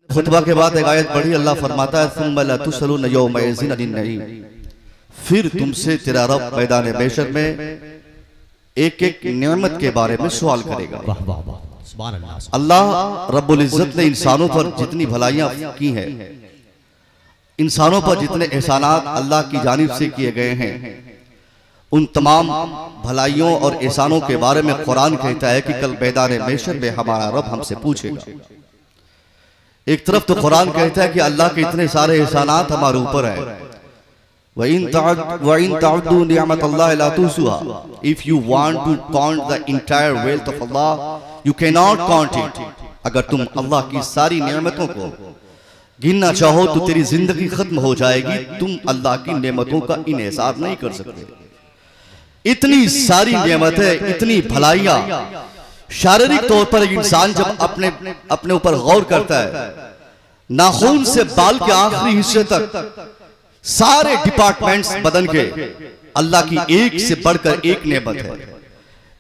खुतबा के बाद एक आयत पढ़ी, अल्लाह फरमाता है सुम्मा ला तुसअलून यौमइज़िन अनिन नईम, फिर तुमसे तेरा रब मैदान महशर में एक एक नेमत के बारे में सवाल करेगा। अल्लाह रब्बुल इज्जत ने इंसानों पर जितनी भलाइयां की हैं, इंसानों पर जितने एहसानात अल्लाह की जानिब से किए गए हैं, उन तमाम भलाइयों और एहसानों के बारे में कुरान कहता है कि कल मैदान महशर में हमारा रब हमसे पूछेगा। एक तरफ तो कुरान कहता है कि अल्लाह के इतने सारे एहसानात हमारे ऊपर हैं, वइन तअद्दू निअमतल्लाहि ला तुहसूहा, if you want to count the entire wealth of अल्लाह you can not count it. अगर तुम अल्लाह की सारी नेमतों को गिनना चाहो तो तेरी जिंदगी खत्म हो जाएगी, तुम अल्लाह की नेमतों का इन्हिसार नहीं कर सकते। इतनी सारी नेमतें, इतनी भलाइयां, शारीरिक तौर पर एक इंसान जब अपने ऊपर गौर करता है, नाखून से बाल के आखिरी हिस्से तक सारे डिपार्टमेंट्स बदन के अल्लाह की एक से बढ़कर एक नेमत है।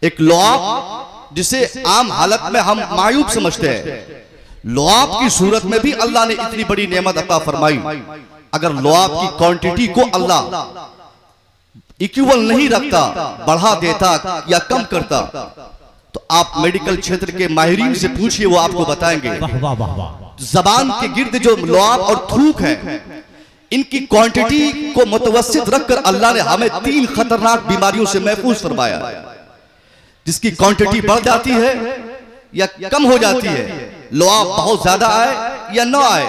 एक लुआब जिसे आम हालत में हम मायूब समझते हैं, लुआब की सूरत में भी अल्लाह ने इतनी बड़ी नेमत अता फरमाई। अगर लुआब की क्वांटिटी को अल्लाह इक्वल नहीं रखता, बढ़ा देता या कम करता, तो आप मेडिकल क्षेत्र के माहिरीन से पूछिए, वो आपको बताएंगे जबान के गिर्द जो लुआब और थूक है, इनकी क्वांटिटी को मुतवस्सित रखकर अल्लाह ने हमें 3 खतरनाक बीमारियों से महफूज फरमाया। जिसकी क्वांटिटी बढ़ जाती है या कम हो जाती है, लुआब बहुत ज्यादा आए या न आए,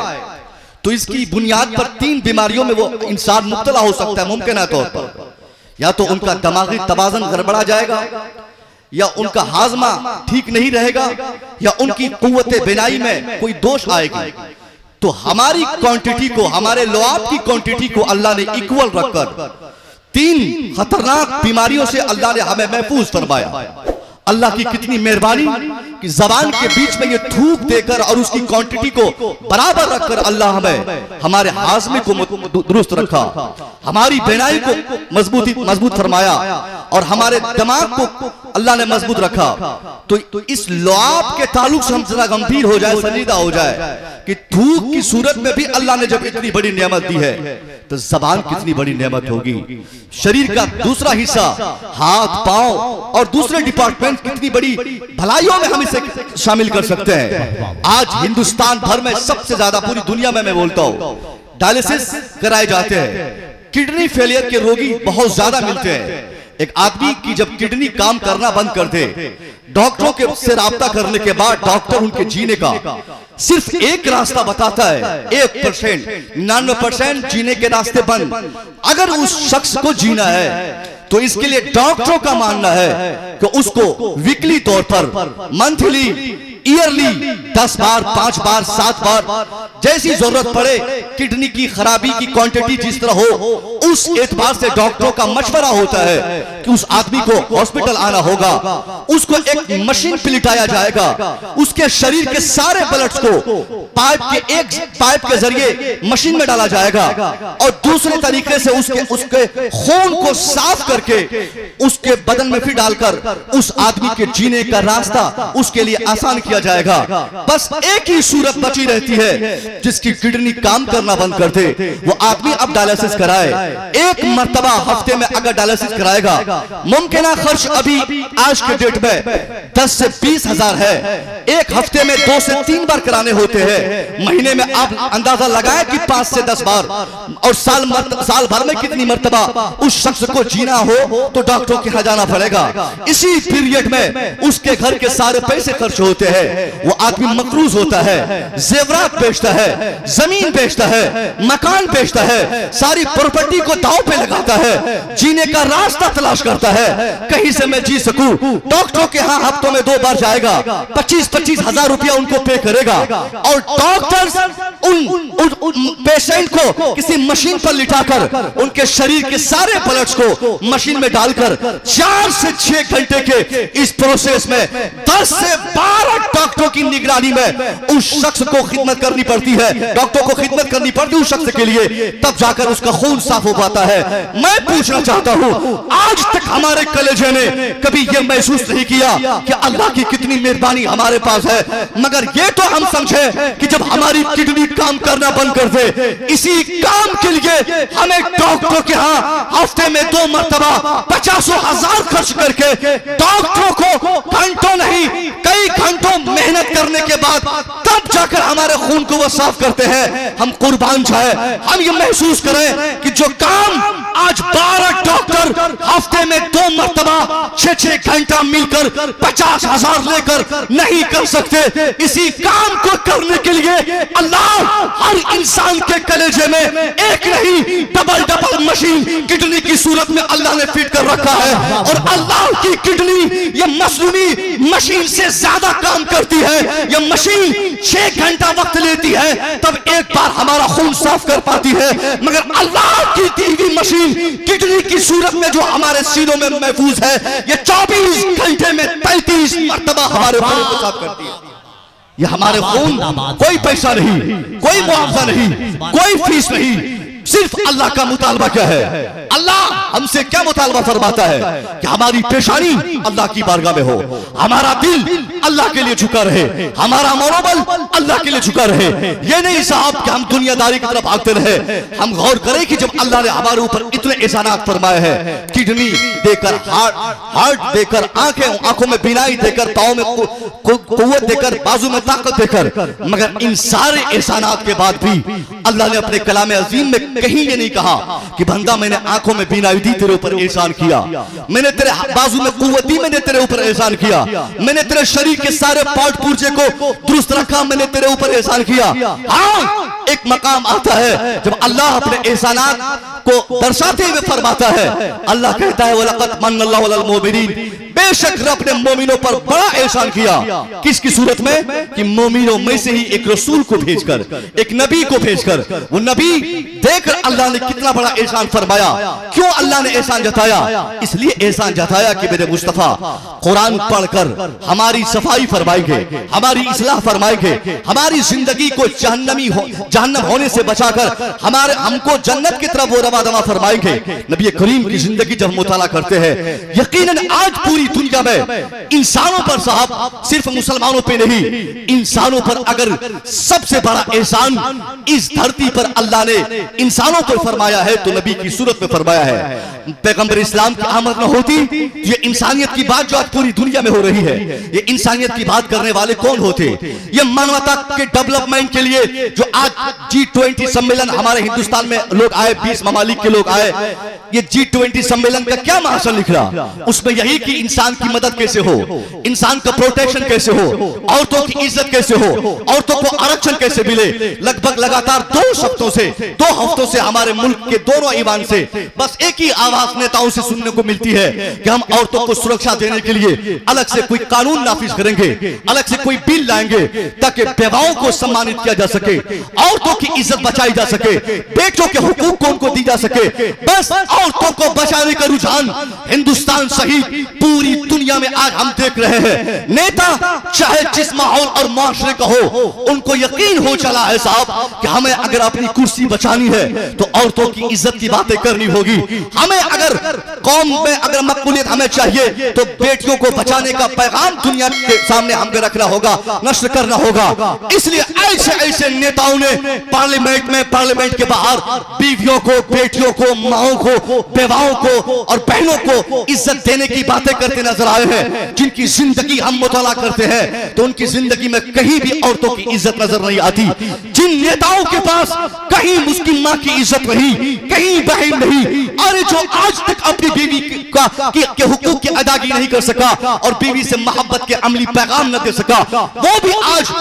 तो इसकी बुनियाद पर 3 बीमारियों में वो इंसान मुब्तला हो सकता है मुमकिन तौर पर। या तो उनका दिमागी तवाज़ुन गड़बड़ा जाएगा, या उनका हाजमा ठीक नहीं रहेगा, या उनकी कुव्वत बिनाई में कोई दोष आएगी। तो हमारी क्वांटिटी को, हमारे लुआब की क्वांटिटी को अल्लाह ने इक्वल रखकर 3 खतरनाक बीमारियों से अल्लाह ने हमें महफूज फरमाया। अल्लाह की कितनी मेहरबानी कि जबान के बीच में ये थूक देकर और उसकी क्वांटिटी को बराबर रखकर अल्लाह हमें हमारे हाजमे को दुरुस्त रखा, हमारी बेनाई को मजबूत फरमाया और हमारे दिमाग को अल्लाह ने मजबूत रखा। तो इस लुआब के ताल्लुक से हम जरा गंभीर हो जाए, संजीदा हो जाए कि थूक की सूरत में भी अल्लाह ने जब इतनी बड़ी नेमत दी है, तो जबान कितनी बड़ी नेमत होगी। शरीर का दूसरा हिस्सा, हाथ, पांव और दूसरे डिपार्टमेंट कितनी बड़ी भलाइयों में हम इसे शामिल कर सकते हैं। आज हिंदुस्तान भर में सबसे ज्यादा, पूरी दुनिया में मैं बोलता हूं, डायलिसिस कराए जाते हैं। किडनी फेलियर के रोगी बहुत ज्यादा मिलते हैं। एक आदमी की जब किडनी काम करना बंद कर दे, डॉक्टरों के से राब्ता करने के बाद डॉक्टर उनके जीने का सिर्फ एक रास्ता बताता है, 1%, 99% जीने के रास्ते बंद। अगर उस शख्स को जीना है तो इसके लिए डॉक्टरों का मानना है कि उसको वीकली तौर पर, मंथली, ईयरली 10 बार, 5 बार, 7 बार, जैसी जरूरत पड़े, किडनी की खराबी की क्वांटिटी जिस तरह हो, उस एतबार से डॉक्टरों का मशवरा होता है कि उस आदमी को हॉस्पिटल आना होगा। उसको एक मशीन पे लिटाया जाएगा, उसके शरीर के सारे ब्लड्स को पाइप के जरिए मशीन में डाला जाएगा और दूसरे तरीके से उसके खून को साफ करके उसके बदन में फिर डालकर उस आदमी के जीने का रास्ता उसके लिए आसान किया जाएगा। बस एक ही सूरत बची रहती है, जिसकी किडनी काम करना बंद कर दे, वो आदमी अब डायलिसिस कराए। एक मर्तबा हफ्ते में अगर डायलिसिस कराएगा, मुमकिन खर्च अभी आज के डेट में 10 से 20 हजार है। एक हफ्ते में 2 से 3 बार कराने होते हैं। महीने में आप अंदाजा लगाएं कि 5 से 10 बार, और साल भर में कितनी मर्तबा उस शख्स को जीना हो तो डॉक्टरों के यहाँ जाना पड़ेगा। इसी पीरियड में उसके घर के सारे पैसे खर्च होते हैं। वो आदमी मकरूज होता है, जेवरात बेचता है, जमीन बेचता है, मकान बेचता है, सारी प्रॉपर्टी को दांव पे लगाता है, जीने का रास्ता तलाश करता है, कहीं से मैं जी सकूं। डॉक्टरों के यहाँ हफ्तों में 2 बार जाएगा, 25-25 हजार रुपया उनको पे करेगा, और डॉक्टर्स उन पेशेंट को किसी मशीन पर लिटाकर उनके शरीर के सारे ब्लड्स को मशीन में डालकर 4 से 6 घंटे के इस प्रोसेस में 10 से 12 डॉक्टरों की निगरानी में उस शख्स को खिदमत करनी पड़ती है, डॉक्टर को खिदमत करनी पड़ती है उस शख्स के लिए, तब जाकर उसका खून साफ हो पाता है। मैं पूछना चाहता हूं, आज तक हमारे कलेजे ने कभी यह महसूस नहीं किया कि अल्लाह की कितनी मेहरबानी हमारे पास है, मगर ये तो हम समझे कि जब हमारी किडनी काम करना बंद कर दे, इसी काम के लिए हमें डॉक्टर के यहाँ हफ्ते में 2 मरतबा 50,000 खर्च करके डॉक्टरों को घंटों नहीं कई घंटों मेहनत करने के बाद तब जाकर हमारे खून को वो साफ करते हैं। हम कुर्बान जाए, हम ये महसूस करें कि जो काम आज 12 डॉक्टर हफ्ते में 2 मरतबा 6-6 घंटा मिलकर 50,000 लेकर नहीं कर सकते, इसी काम को करने के लिए अल्लाह हर इंसान के कलेजे में एक नहीं डबल मशीन किडनी की सूरत में अल्लाह ने फिट कर रखा है। और अल्लाह की किडनी ये मसनूनी मशीन से ज्यादा काम करती है। ये मशीन 6 घंटा वक्त लेती है तब एक बार हमारा खून साफ कर पाती है, मगर अल्लाह की दी हुई मशीन किडनी की सूरत में जो हमारे सीनों में महफूज है, ये 24 घंटे में 33 मरतबा हमारे खून को साफ करती है। ये हमारे खून, कोई पैसा नहीं, कोई मुआवजा नहीं, कोई फीस नहीं, सिर्फ अल्लाह का मुतालबा क्या है? अल्लाह हमसे क्या मुतालबा फरमाता है कि हमारी पेशानी अल्लाह की बारगाह में हो, हमारा दिल अल्लाह के लिए झुका रहे, हमारा मनोबल अल्लाह के लिए झुका रहे। ये नहीं साहब कि हम दुनियादारी की तरफ भागते रहे। हम गौर करें कि जब अल्लाह ने हमारे ऊपर इतने एहसानात फरमाए हैं, किडनी देकर, हार्ट देकर, आंखों में बीनाई देकर, पाँव में कुव्वत देकर, बाजू में ताकत देकर, मगर इन सारे एहसानात के बाद भी अल्लाह ने अपने कलाम अजीम में कहीं ये नहीं कहा कि बंदा मैंने आंखों में बीनाई दी, तेरे ऊपर एहसान किया, मैंने तेरे बाजू में कुव्वत दी, मैंने तेरे ऊपर एहसान किया, मैंने तेरे शरीर के सारे पार्ट पुर्जे को दुरुस्त रखा, मैंने तेरे ऊपर एहसान किया। हाँ, एक मकाम आता है जब अल्लाह अपने एहसानात को दर्शाते हुए फरमाता है, अल्लाह कहता है वलक़द मन्नल्लाहु अलल मोमिनीन, बेशक रब ने मोमिनों पर बड़ा एहसान किया। किसकी सूरत में? कि मोमिनों में से ही एक रसूल को भेजकर, एक नबी को भेजकर, वो नबी देखकर अल्लाह ने कितना बड़ा एहसान फरमाया। क्यों अल्लाह ने एहसान जताया? इसलिए एहसान जताया कि मेरे मुस्तफा कुरान पढ़कर हमारी सफाई फरमाएंगे, हमारी इस्लाह फरमाएंगे, हमारी जिंदगी को जहन्नम होने से बचाकर हमको जन्नत की तरफ वो रवादमा फरमाएंगे। नबी करीम की जिंदगी जब मुताला करते हैं, यकीनन आज पूरी दुनिया में इंसानों पर साहब, सिर्फ मुसलमानों पे नहीं, इंसानों पर अगर सबसे बड़ा एहसान इस धरती पर अल्लाह ने इंसानों पर फरमाया है तो नबी की सूरत में फरमाया है। पैगंबर इस्लाम की आमद न होती, ये इंसानियत की बात जो आज पूरी दुनिया में हो रही है, ये इंसानियत की बात करने वाले कौन होते? ये मानवता के डेवलपमेंट के लिए जो आज G20 सम्मेलन हमारे हिंदुस्तान में लोग आए, 20 ममालिक के लोग आए, ये G20 सम्मेलन का क्या महासन लिख रहा? उसमें यही कि इंसान की मदद कैसे हो, इंसान का प्रोटेक्शन कैसे हो, औरतों की इज्जत कैसे हो, औरतों को आरक्षण कैसे मिले। लगभग लगातार 2 हफ्तों से हमारे मुल्क के दोनों ईवान से बस एक ही आवाज नेताओं से सुनने को मिलती है कि हम औरतों को सुरक्षा देने के लिए अलग से कोई कानून नाफिज करेंगे, अलग से कोई बिल लाएंगे ताकि बेवाओं को सम्मानित किया जा सके, औरतों की इज्जत बचाई जा सके, बेटों के हुकूक को उनको दी जा सके। बस औरतों को बचाने का रुझान हिंदुस्तान सहित पूरी दुनिया में आज हम देख रहे हैं। नेता चाहे जिस माहौल और माशरे का हो, उनको यकीन हो चला है साहब कि हमें अगर अपनी कुर्सी बचानी है तो औरतों की इज्जत की बातें करनी होगी। हमें अगर कौम में अगर मकबूलियत हमें चाहिए तो बेटियों को बचाने का पैगाम दुनिया के सामने हमें रखना होगा, नश्र करना होगा। इसलिए ऐसे ऐसे नेताओं ने पार्लियामेंट के बाहर बीवियों को, बेटियों को, माओं को, बेवाओं को और बहनों को इज्जत देने की बातें करते नजर आए हैं। जिनकी जिंदगी हम मुताला करते हैं तो उनकी जिंदगी में कहीं भी औरतों की इज्जत नजर नहीं आती। जिन नेताओं के पास कहीं मुस्लिम माँ की इज्जत नहीं, कहीं बहन नहीं, अरे जो आज तक अपनी बीवी के हुकूक की अदागी नहीं कर सका और बीवी से मोहब्बत के अमली पैगाम न दे सका, वो भी आज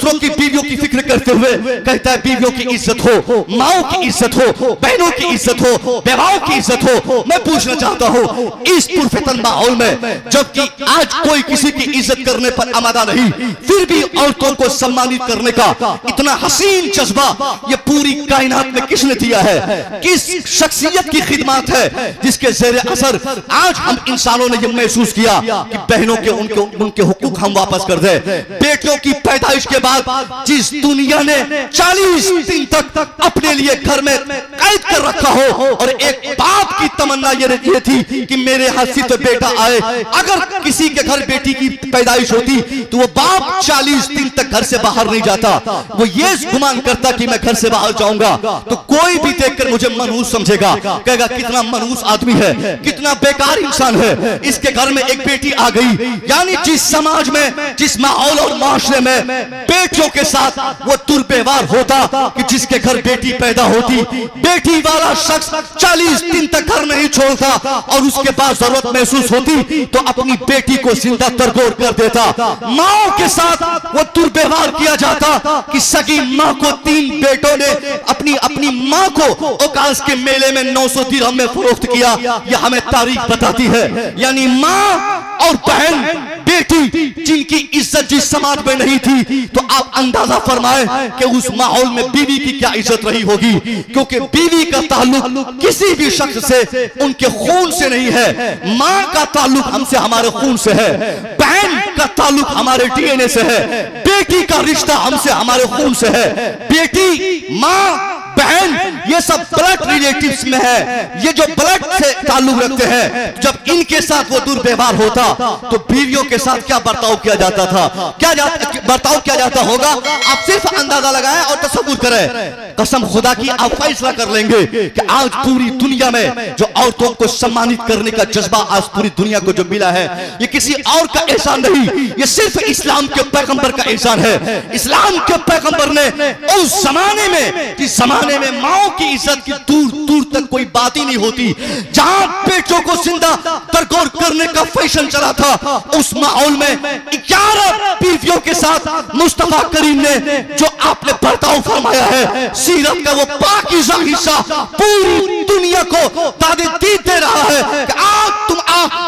दूसरों की बीवियों की फिक्र करते हुए कहता है बीवियों की इज्जत हो, माओ की इज्जत हो, बहनों की इज्जत हो, बेवाओं की इज्जत हो। मैं पूछना चाहता हूं इस पुरफितन माहौल में जबकि आज कोई किसी की इज्जत करने पर आमादा नहीं, फिर भी औरतों को सम्मानित करने का इतना हसीन जज्बा ये पूरी कायनात में किसने दिया है? किस शख्सियत की खिदमत है जिसके ज़ेरे असर आज हम इंसानों ने ये महसूस किया कि बहनों के उनके हुकूक हम वापस कर दे। बेटियों की पैदाइश के बाद जिस दुनिया ने 40 दिन तक अपने लिए घर में कैद कर रखा हो और एक बाप की तमन्ना ये थी कि मेरे हाथ से तो बेटा आए, अगर किसी के घर बेटी की पैदाइश होती तो वो बाप 40 दिन तक घर से बाहर नहीं जाता, वो ये गुमान करता कि मैं घर से बाहर जाऊंगा तो कोई भी देखकर मुझे मनहूस समझेगा, कहेगा कितना मनहूस आदमी है, कितना बेकार इंसान है, इसके घर में एक बेटी आ गई। यानी जिस समाज में, जिस माहौल और माशरे में बेटियों के साथ वो दुर्व्यवहार होता कि जिसके घर बेटी पैदा होती, बेटी वाला शख्स 40 दिन तक घर नहीं छोड़ता और उसके पास जरूरत महसूस होती तो अपनी बेटी को जिंदा तरगोर कर देता। माओ के साथ वो दुर्व्यवहार किया जाता कि सगी माँ को 3 बेटों ने अपनी माँ को ओकास के मेले में 900 दिरहम में फरोख्त किया, यह हमें तारीख बताती है। यानी माँ और बहन बेटी जिनकी इज्जत जिस समाज में नहीं थी तो आप अंदाजा फरमाएं कि उस माहौल में बीवी की क्या इज्जत रही होगी, क्योंकि बीवी का ताल्लुक किसी भी शख्स से उनके खून से नहीं है। माँ का ताल्लुक हमसे हमारे खून से है, बहन का ताल्लुक हमारे डीएनए से है, बेटी का रिश्ता हमसे हमारे खून से है। बेटी, माँ, बहन ये सब ब्लड रिलेटिव्स में है, ये जो ब्लड से ताल्लुक रखते हैं। जब इनके साथ वो दुर्व्यवहार होता तो बीवियों के साथ क्या बर्ताव किया जाता था, बर्ताव किया जाता होगा, आप सिर्फ अंदाजा लगाएं और तसव्वुर करें। कसम खुदा की आप फैसला कर लेंगे कि आज पूरी दुनिया में जो औरतों को सम्मानित करने का जज्बा आज पूरी दुनिया को जो मिला है ये किसी और का एहसान नहीं, ये सिर्फ इस्लाम के पैगंबर का एहसान है। इस्लाम के पैगंबर ने उस जमाने में, जिस जमाने में माओ की इज्जत की दूर दूर तक कोई बात ही नहीं होती, जहां बेटों को जिंदा तरगोर करने का फैशन चला था, उस माहौल में 11 बीवियों के साथ मुस्तफा करीम ने जो आपने बर्ताव फरमाया है, सीरत का वो पाकीज़ा हिस्सा पूरी दुनिया को तादीद दे रहा है कि तुम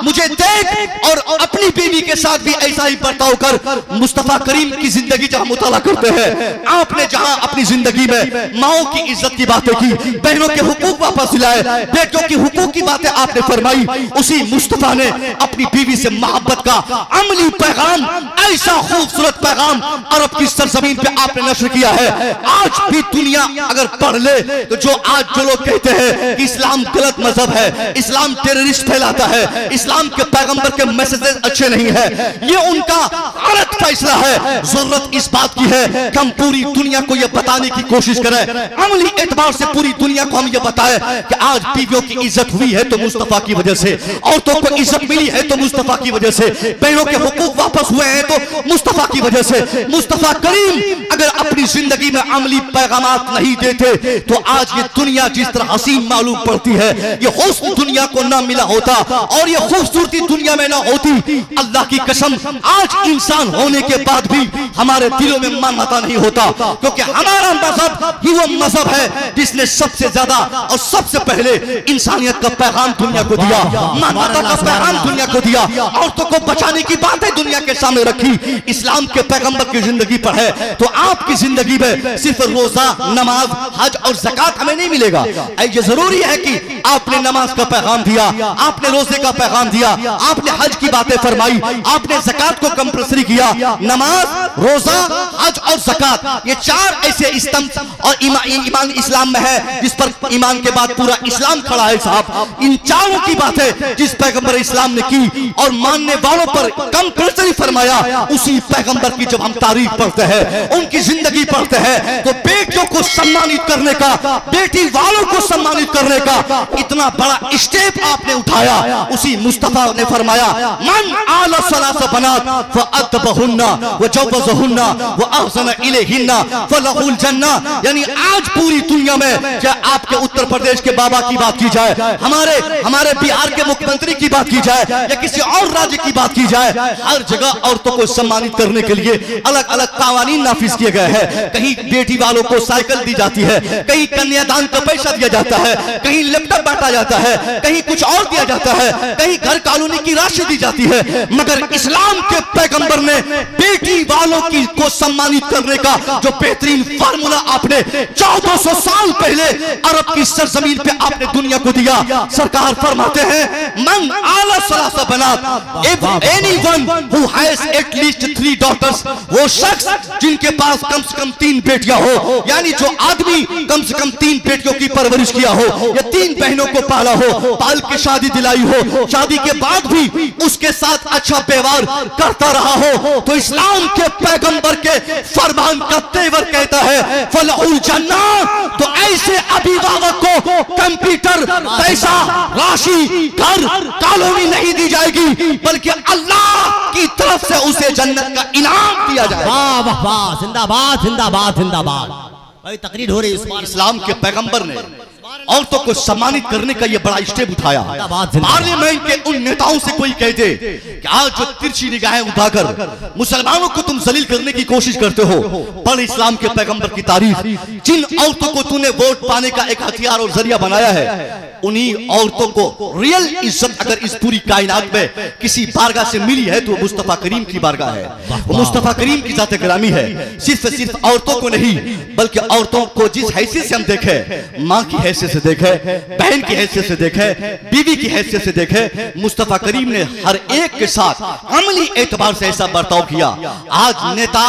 मुझे देख और अपनी बीवी के साथ भी ऐसा ही बर्ताव कर। मुस्तफा करीम की जिंदगी जहां मुताला करते हैं, आपने जहां अपनी जिंदगी में माओ की इज्जत की बातें की, बहनों के हुकूक वापस दिलाए, बेटों की हुकूक की बातें आपने फरमाई, उसी मुस्तफा ने अपनी बीवी से मोहब्बत का अमली पैगाम, ऐसा खूबसूरत पैगाम अरब की सरजमीन पे आपने नश्र किया है। आज भी दुनिया अगर पढ़ ले तो जो लोग कहते हैं कि इस्लाम गलत मजहब है, इस्लाम टेररिस्ट फैलाता है, इस्लाम के पैगंबर के मैसेजेस अच्छे नहीं है, ये उनका गलत फैसला है। जरूरत इस बात की है कि हम पूरी दुनिया को यह बताने की कोशिश करें, अमली एतबार से पूरी दुनिया को हम ये बताएं कि आज बीवियों की इज्जत हुई है तो मुस्तफा की वजह से, औरतों को इज्जत मिली है तो मुस्तफा की वजह से, बहनों के हुकूक वापस हुए हैं तो मुस्तफा की वजह से। मुस्तफा करीम अगर अपनी जिंदगी में अमली पैगामात नहीं देते तो आज ये दुनिया जिस तरह हसीन मालूम पड़ती है, ये हुस्न दुनिया को ना मिला होता और ये खूबसूरती दुनिया में ना होती। अल्लाह की कसम आज इंसान होने के बाद भी हमारे दिलों में मानता नहीं होता, क्योंकि हमारा मजहब ही वो मजहब है जिसने सबसे ज्यादा और सबसे पहले इंसानियत का पैगाम दुनिया को दिया, मानवता का पैगाम दुनिया को दिया, औरतों को बचाने की बातें दुनिया के सामने रखी। इस्लाम के पैगंबर की जिंदगी पर है तो आपकी जिंदगी में सिर्फ रोजा, नमाज, हज और ज़कात हमें नहीं मिलेगा। ये जरूरी है कि आपने नमाज का पैगाम दिया, आपने रोजे का पैगाम दिया, आपने हज की बातें फरमाई, आपने ज़कात को कंपल्सरी किया। नमाज, रोजा, हज और ज़कात ये 4 ऐसे स्तंभ और ईमान इस्लाम में है जिस पर ईमान के बाद पूरा इस्लाम खड़ा है साहब। इन चारों की बातें जिस पैगंबर इस्लाम ने की और मानने वालों पर कंपल्सरी फरमाया, उसी पैगंबर की जब हम तारीख पढ़ते हैं, उनकी जिंदगी पढ़ते हैं तो बेटियों को सम्मानित करने का, बेटी वालों को सम्मानित करने का इतना बड़ा स्टेप आपने उठाया। उसी मुस्तफा ने फरमाया मन आला सलासा बनात फअतबहुन्ना वजवज़हुन्ना वअहसन इलैहिन्ना फलहुल जन्ना। यानी आज पूरी दुनिया में, क्या आपके उत्तर प्रदेश के बाबा की बात की जाए, हमारे बिहार के मुख्यमंत्री की बात की जाए या किसी और राज्य की बात की जाए, हर जगह औरतों को सम्मानित करने के लिए अलग अलग कानून नाफिज किए गए हैं। कहीं बेटी वालों को साइकिल दी जाती है, कहीं कन्यादान का पैसा दिया जाता है, कहीं लैपटॉप बांटा जाता है, कहीं कुछ और दिया जाता है, कहीं घर कॉलोनी की राशि दी जाती है। मगर इस्लाम के पैगंबर ने बेटी वालों की को सम्मानित करने का जो बेहतरीन फार्मूला आपने 1400 साल पहले अरब की सरजमीन पे आपने दुनिया को दिया। सरकार फरमाते हैं मन आला सलासा बनात, if anyone who has at least 3 daughters, वो शख्स जिनके पास कम से कम 3 बेटियां हो, यानी जो आदमी कम से कम 3 बेटियों की परवरिश किया हो या 3 बहनों को पाला हो, पाल के शादी दिलाई हो, शादी के बाद भी उसके साथ अच्छा व्यवहार करता रहा हो, तो इस्लाम के पैगंबर के फरमान का तेवर कहता है फलहुल जन्ना। तो ऐसे अभिभावक को कंप्यूटर, पैसा, राशि, घर, कॉलोनी नहीं दी जाएगी, बल्कि अल्लाह की तरफ से उसे जन्नत का इनाम दिया जाएगा। वाह वाह वाह, जिंदाबाद जिंदाबाद जिंदाबाद। भाई तकरीर हो रही है। इस्लाम के पैगंबर ने औरतों को सम्मानित करने का यह बड़ा स्टेप उठाया। पार्लियामेंट के उन नेताओं से कोई कह दे कि आज जो तिरछी निगाहें उठाकर मुसलमानों को तुम जलील करने की कोशिश करते हो, पढ़ इस्लाम के पैगंबर की तारीफ। जिन औरतों को तूने वोट पाने का एक हथियार और जरिया बनाया है, उन्हीं औरतों को रियल इज्जत अगर इस पूरी कायनात में किसी बारगाह से मिली है तो मुस्तफा करीम की बारगाह है, वो मुस्तफा करीम की जात गिरामी है। सिर्फ औरतों को नहीं, बल्कि औरतों को जिस हैसियत से हम देखे, माँ की हैसियत से देखे, बहन की हैसियत से देखे, बीवी की हैसियत से देखे, मुस्तफा करीम ने हर एक के साथ अमली एतबार से ऐसा बर्ताव किया। आज नेता,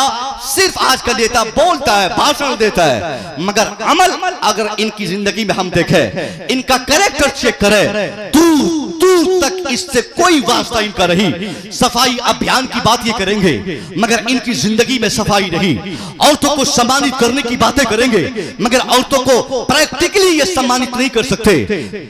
सिर्फ आज का नेता बोलता है, भाषण देता है, मगर अमल अगर इनकी जिंदगी में हम देखें, इनका कैरेक्टर चेक करें, दूर तक इससे कोई वास्ता इनका नहीं। सफाई अभियान की बात ये करेंगे, मगर इनकी जिंदगी में सफाई नहीं। औरतों को सम्मानित करने की बातें करेंगे, मगर औरतों को प्रैक्टिकली ये सम्मानित नहीं कर सकते।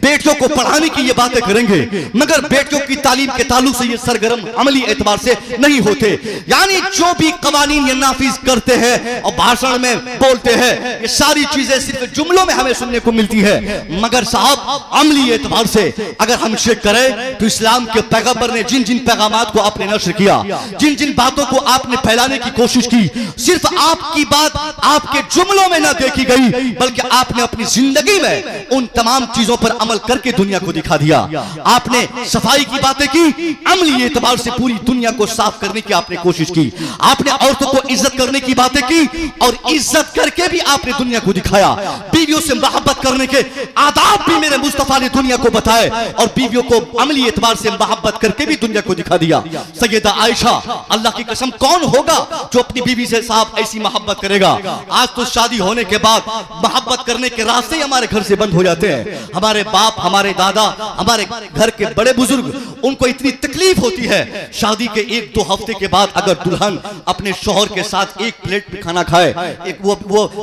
बेटियों को पढ़ाने की ये बातें करेंगे, मगर बेटियों की तालीम के ताल्लुक से ये सरगर्म अमली एतबार से नहीं होते। यानी जो भी कवानीन ये नाफिज करते हैं और भाषण में बोलते हैं, ये सारी चीजें सिर्फ जुमलों में हमें सुनने को मिलती है, मगर साहब अमली एतबार से अगर हम चेक करें तो इस्लाम के पैगंबर ने जिन जिन पैगामात को आपने नश्र किया, जिन जिन बातों को आपने फैलाने की कोशिश की, सिर्फ आपकी बात आपके जुमलों में न देखी गई, बल्कि आपने अपनी जिंदगी में उन तमाम चीजों पर अमल करके दुनिया को दिखा दिया। आपने सफाई की बातें की, अमली एतबार से पूरी दुनिया को साफ करने की आपने कोशिश की। आपने औरतों को इज्जत करने की बातें की और इज्जत करके भी आपने दुनिया को दिखाया। बीवियों से मोहब्बत करने के आदाब भी मेरे मुस्तफा ने दुनिया को बताए और बीवियों को अमली एतबार से मोहब्बत करके भी दुनिया को दिखा दिया। सैयदा आयशा, अल्लाह की कसम कौन होगा जो अपनी बीवी से साहब ऐसी मोहब्बत करेगा। आज तो शादी होने के बाद मोहब्बत करने के रास्ते हमारे घर से बंद हो जाते हैं। हमारे बाप, हमारे दादा, हमारे घर के बड़े बुजुर्ग, उनको इतनी तकलीफ होती है शादी के 1-2 हफ्ते के बाद अगर दुल्हन अपने शौहर के साथ एक प्लेट में खाना खाए, एक वो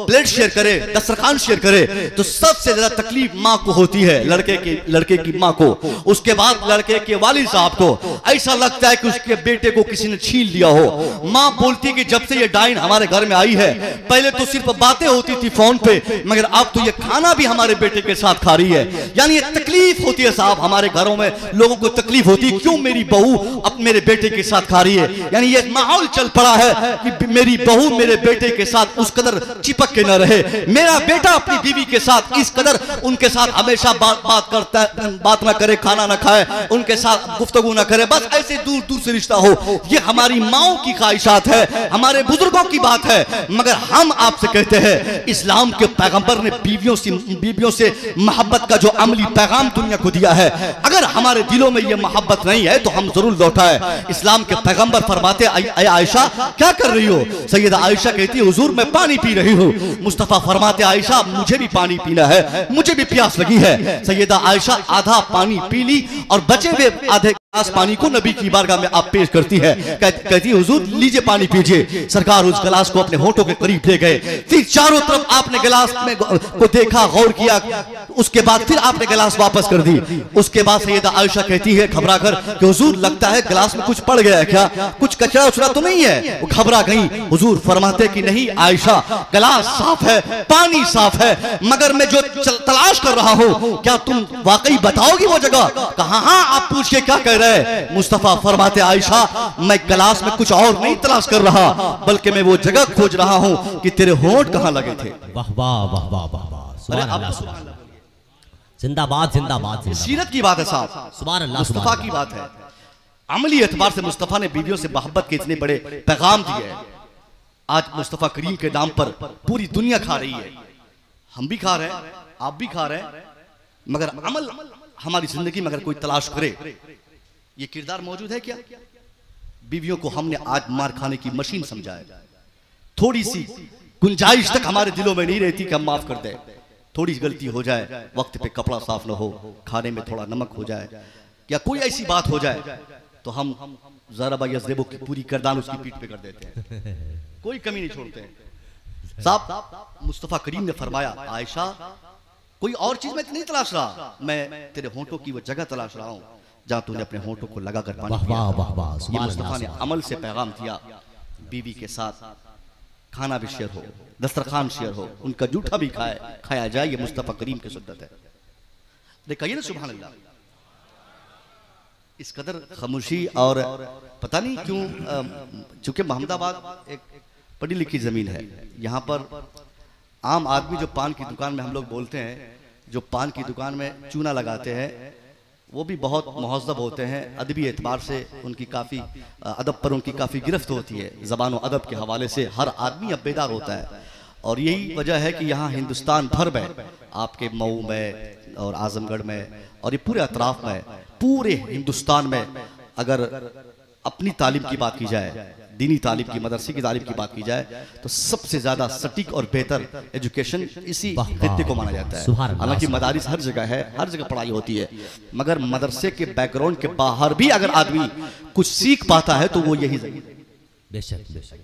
प्लेट शेयर करे, दस्तरखान शेयर करे, तो सबसे ज्यादा तकलीफ माँ को होती है, लड़के की माँ को। उसके बाद लड़के के वालिद साहब को ऐसा लगता है कि उसके बेटे को किसी ने छीन लिया हो। माँ बोलती है कि जब से ये डाइन हमारे घर में आई है, पहले तो सिर्फ बातें होती थी फोन पे, मगर अब तो ये खाना भी हमारे बेटे के साथ खा रही है। यानी ये तकलीफ होती है साहब, हमारे घरों में लोगों को तकलीफ होती है, क्यों मेरी बहू अब मेरे बेटे के साथ खा रही है। यानी ये माहौल चल पड़ा है कि मेरी बहू मेरे बेटे के साथ उस कदर चिपक के न रहे, मेरा बेटा अपनी बीवी के साथ इस कदर उनके साथ हमेशा बात ना करे, खाना ना खाए, उनके साथ गुफ्तगू ना करे, बस ऐसे दूर दूर से रिश्ता हो। ये हमारी माओ की ख्वाहिशात है, हमारे बुजुर्गों की बात है। मगर हम आपसे कहते हैं, इस्लाम के पैगंबर ने बीवियों से मोहब्बत का जो अमली पैगाम दुनिया को दिया है, अगर हमारे दिलों में ये मोहब्बत नहीं है तो हम जरूर लौटाए। इस्लाम के पैगंबर फरमाते, आयशा क्या कर रही हो? सैयदा आयशा कहती है, हुजूर मैं पानी पी रही हूँ। मुस्तफा फरमाते, आयशा मुझे भी पानी पीना है, मुझे भी प्यास लगी है। सैयदा आयशा आधा पानी पी ली और बचे हुए आधे गिलास पानी को नबी की बारगाह में आप पेश करती है, कहती है हुजूर लीजिए पानी पीजिए। सरकार उस गिलास को अपने होठों के करीब ले गए, फिर चारों तरफ आपने गिलास में को देखा, गौर किया, उसके बाद फिर आपने गिलास वापस कर दी। उसके बाद सैयदा आयशा कहती है घबरा कर कि हुजूर लगता है गिलास में कुछ पड़ गया है, क्या कुछ कचरा उचरा तो नहीं है? वो घबरा गई। हुजूर फरमाते कि नहीं आयशा, गिलास साफ है, पानी साफ है, मगर मैं जो तलाश कर रहा हूँ क्या तुम वाकई बताओगी वो जगह? कहा हाँ, आप पूछ के क्या कह रहे हैं? मुस्तफा फरमाते आयशा मैं गिलास में कुछ और नहीं तलाश कर रहा, बल्कि मैं वो जगह खोज रहा हूँ कि तेरे होंठ कहाँ लगे थे। वाह वाह वाह वाह वाह वाह, सुभान अल्लाह, जिंदाबाद जिंदाबाद। सीरत की बात है साहब, सुभान अल्लाह, मुस्तफा की बात है। अमली एतबार से मुस्तफा ने बीवियों से मोहब्बत के इतने बड़े पैगाम दिए हैं। आज मुस्तफा करीम के नाम पर पूरी दुनिया खा रही है, हम भी खा रहे हैं, आप भी खा रहे हैं, मगर अमल हमारी जिंदगी में अगर कोई तलाश करे, ये किरदार मौजूद है क्या? बीवियों को हमने आज मार खाने की मशीन समझा है। थोड़ी सी गुंजाइश तक हमारे दिलों में नहीं रहती कि हम माफ कर दें। थोड़ी गलती हो जाए, वक्त पे कपड़ा साफ न हो, खाने में थोड़ा नमक हो जाए, या कोई ऐसी बात हो जाए तो हम ज़रा यज़रिबु की पूरी गर्दान उसकी पीठ पे कर देते हैं, कोई कमी नहीं छोड़ते हैं। साहब मुस्तफा करीम ने फरमाया आयशा कोई और चीज में नहीं तलाश रहा, मैं तेरे होंठों की वो जगह तलाश रहा हूँ जहां तूने अपने होंठों को लगाकर पानी पिया। मुस्तफा ने अमल से पैगाम दिया, बीवी के साथ खाना भी शेयर हो, दस्तरखान शेयर हो, उनका जूठा भी खाया जाए, ये मुस्तफा करीम की सुन्नत है। देखिए ना सुभान अल्लाह, इस कदर खामोशी। और पता नहीं क्यों, चूंकि मोहम्मदाबाद एक पढ़ी लिखी जमीन है, यहाँ पर आम आदमी जो पान की दुकान में हम लोग बोलते हैं, जो पान की दुकान में चूना लगाते हैं, वो भी बहुत महज़्ज़ब होते हैं। अदबी एतबार से उनकी काफ़ी अदब पर उनकी काफ़ी गिरफ्त होती है। ज़बान और अदब के हवाले से हर आदमी अब बेदार होता है, और यही वजह है कि यहाँ हिंदुस्तान भर में, आपके मऊ में और आजमगढ़ में और ये पूरे अतराफ में, पूरे हिंदुस्तान में अगर अपनी तालीम की बात की जाए, दीनी तालीम की, मदरसे की तालीम की बात की जाए, तो सबसे ज्यादा सटीक और बेहतर एजुकेशन इसी खित्ते को माना जाता है। हालांकि मदारिस हर जगह है, हर जगह पढ़ाई होती है, मगर मदरसे के बैकग्राउंड के बाहर भी अगर आदमी कुछ सीख पाता है तो वो यही जगह। बेशक बेशक।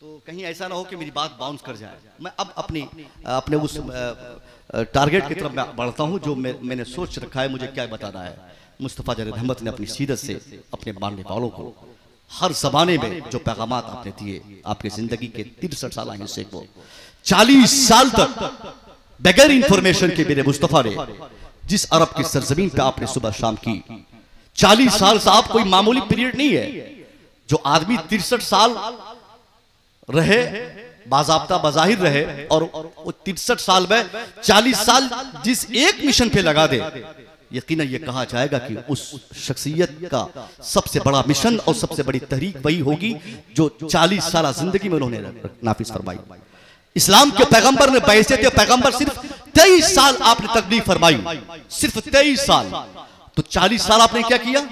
तो कहीं ऐसा ना हो कि मेरी बात बाउंस कर जाए। मैं अब अपने उस टारगेट की तरफ बढ़ता हूँ जो मैंने सोच रखा है मुझे क्या बताना है। मुस्तफा जरे रहमत ने अपनी सीरत से अपने मानने वालों को हर जमाने में जो पैगामात आपने दिए, आपके जिंदगी के 63 साल हिस्से को 40 साल तक बगैर इंफॉर्मेशन के मेरे मुस्तफा ने जिस अरब की सरजमीन पे आपने सुबह शाम की, 40 साल साहब कोई मामूली पीरियड नहीं है। जो आदमी 63 साल रहे, बाज़ाब्ता बज़ाहिर रहे, और वो 63 साल में 40 साल जिस एक मिशन पे लगा दे, यकीनन ये कहा जाएगा कि उस शख्सियत का सबसे बड़ा मिशन और सबसे बड़ी तहरीक वही होगी जो 40 साल जिंदगी में उन्होंने नाफिज फरमाई। इस्लाम के पैगंबर ने बैसत पैगंबर सिर्फ 23 साल आपने तकलीफ फरमाई, सिर्फ 23 साल। तो 40 साल आपने क्या किया?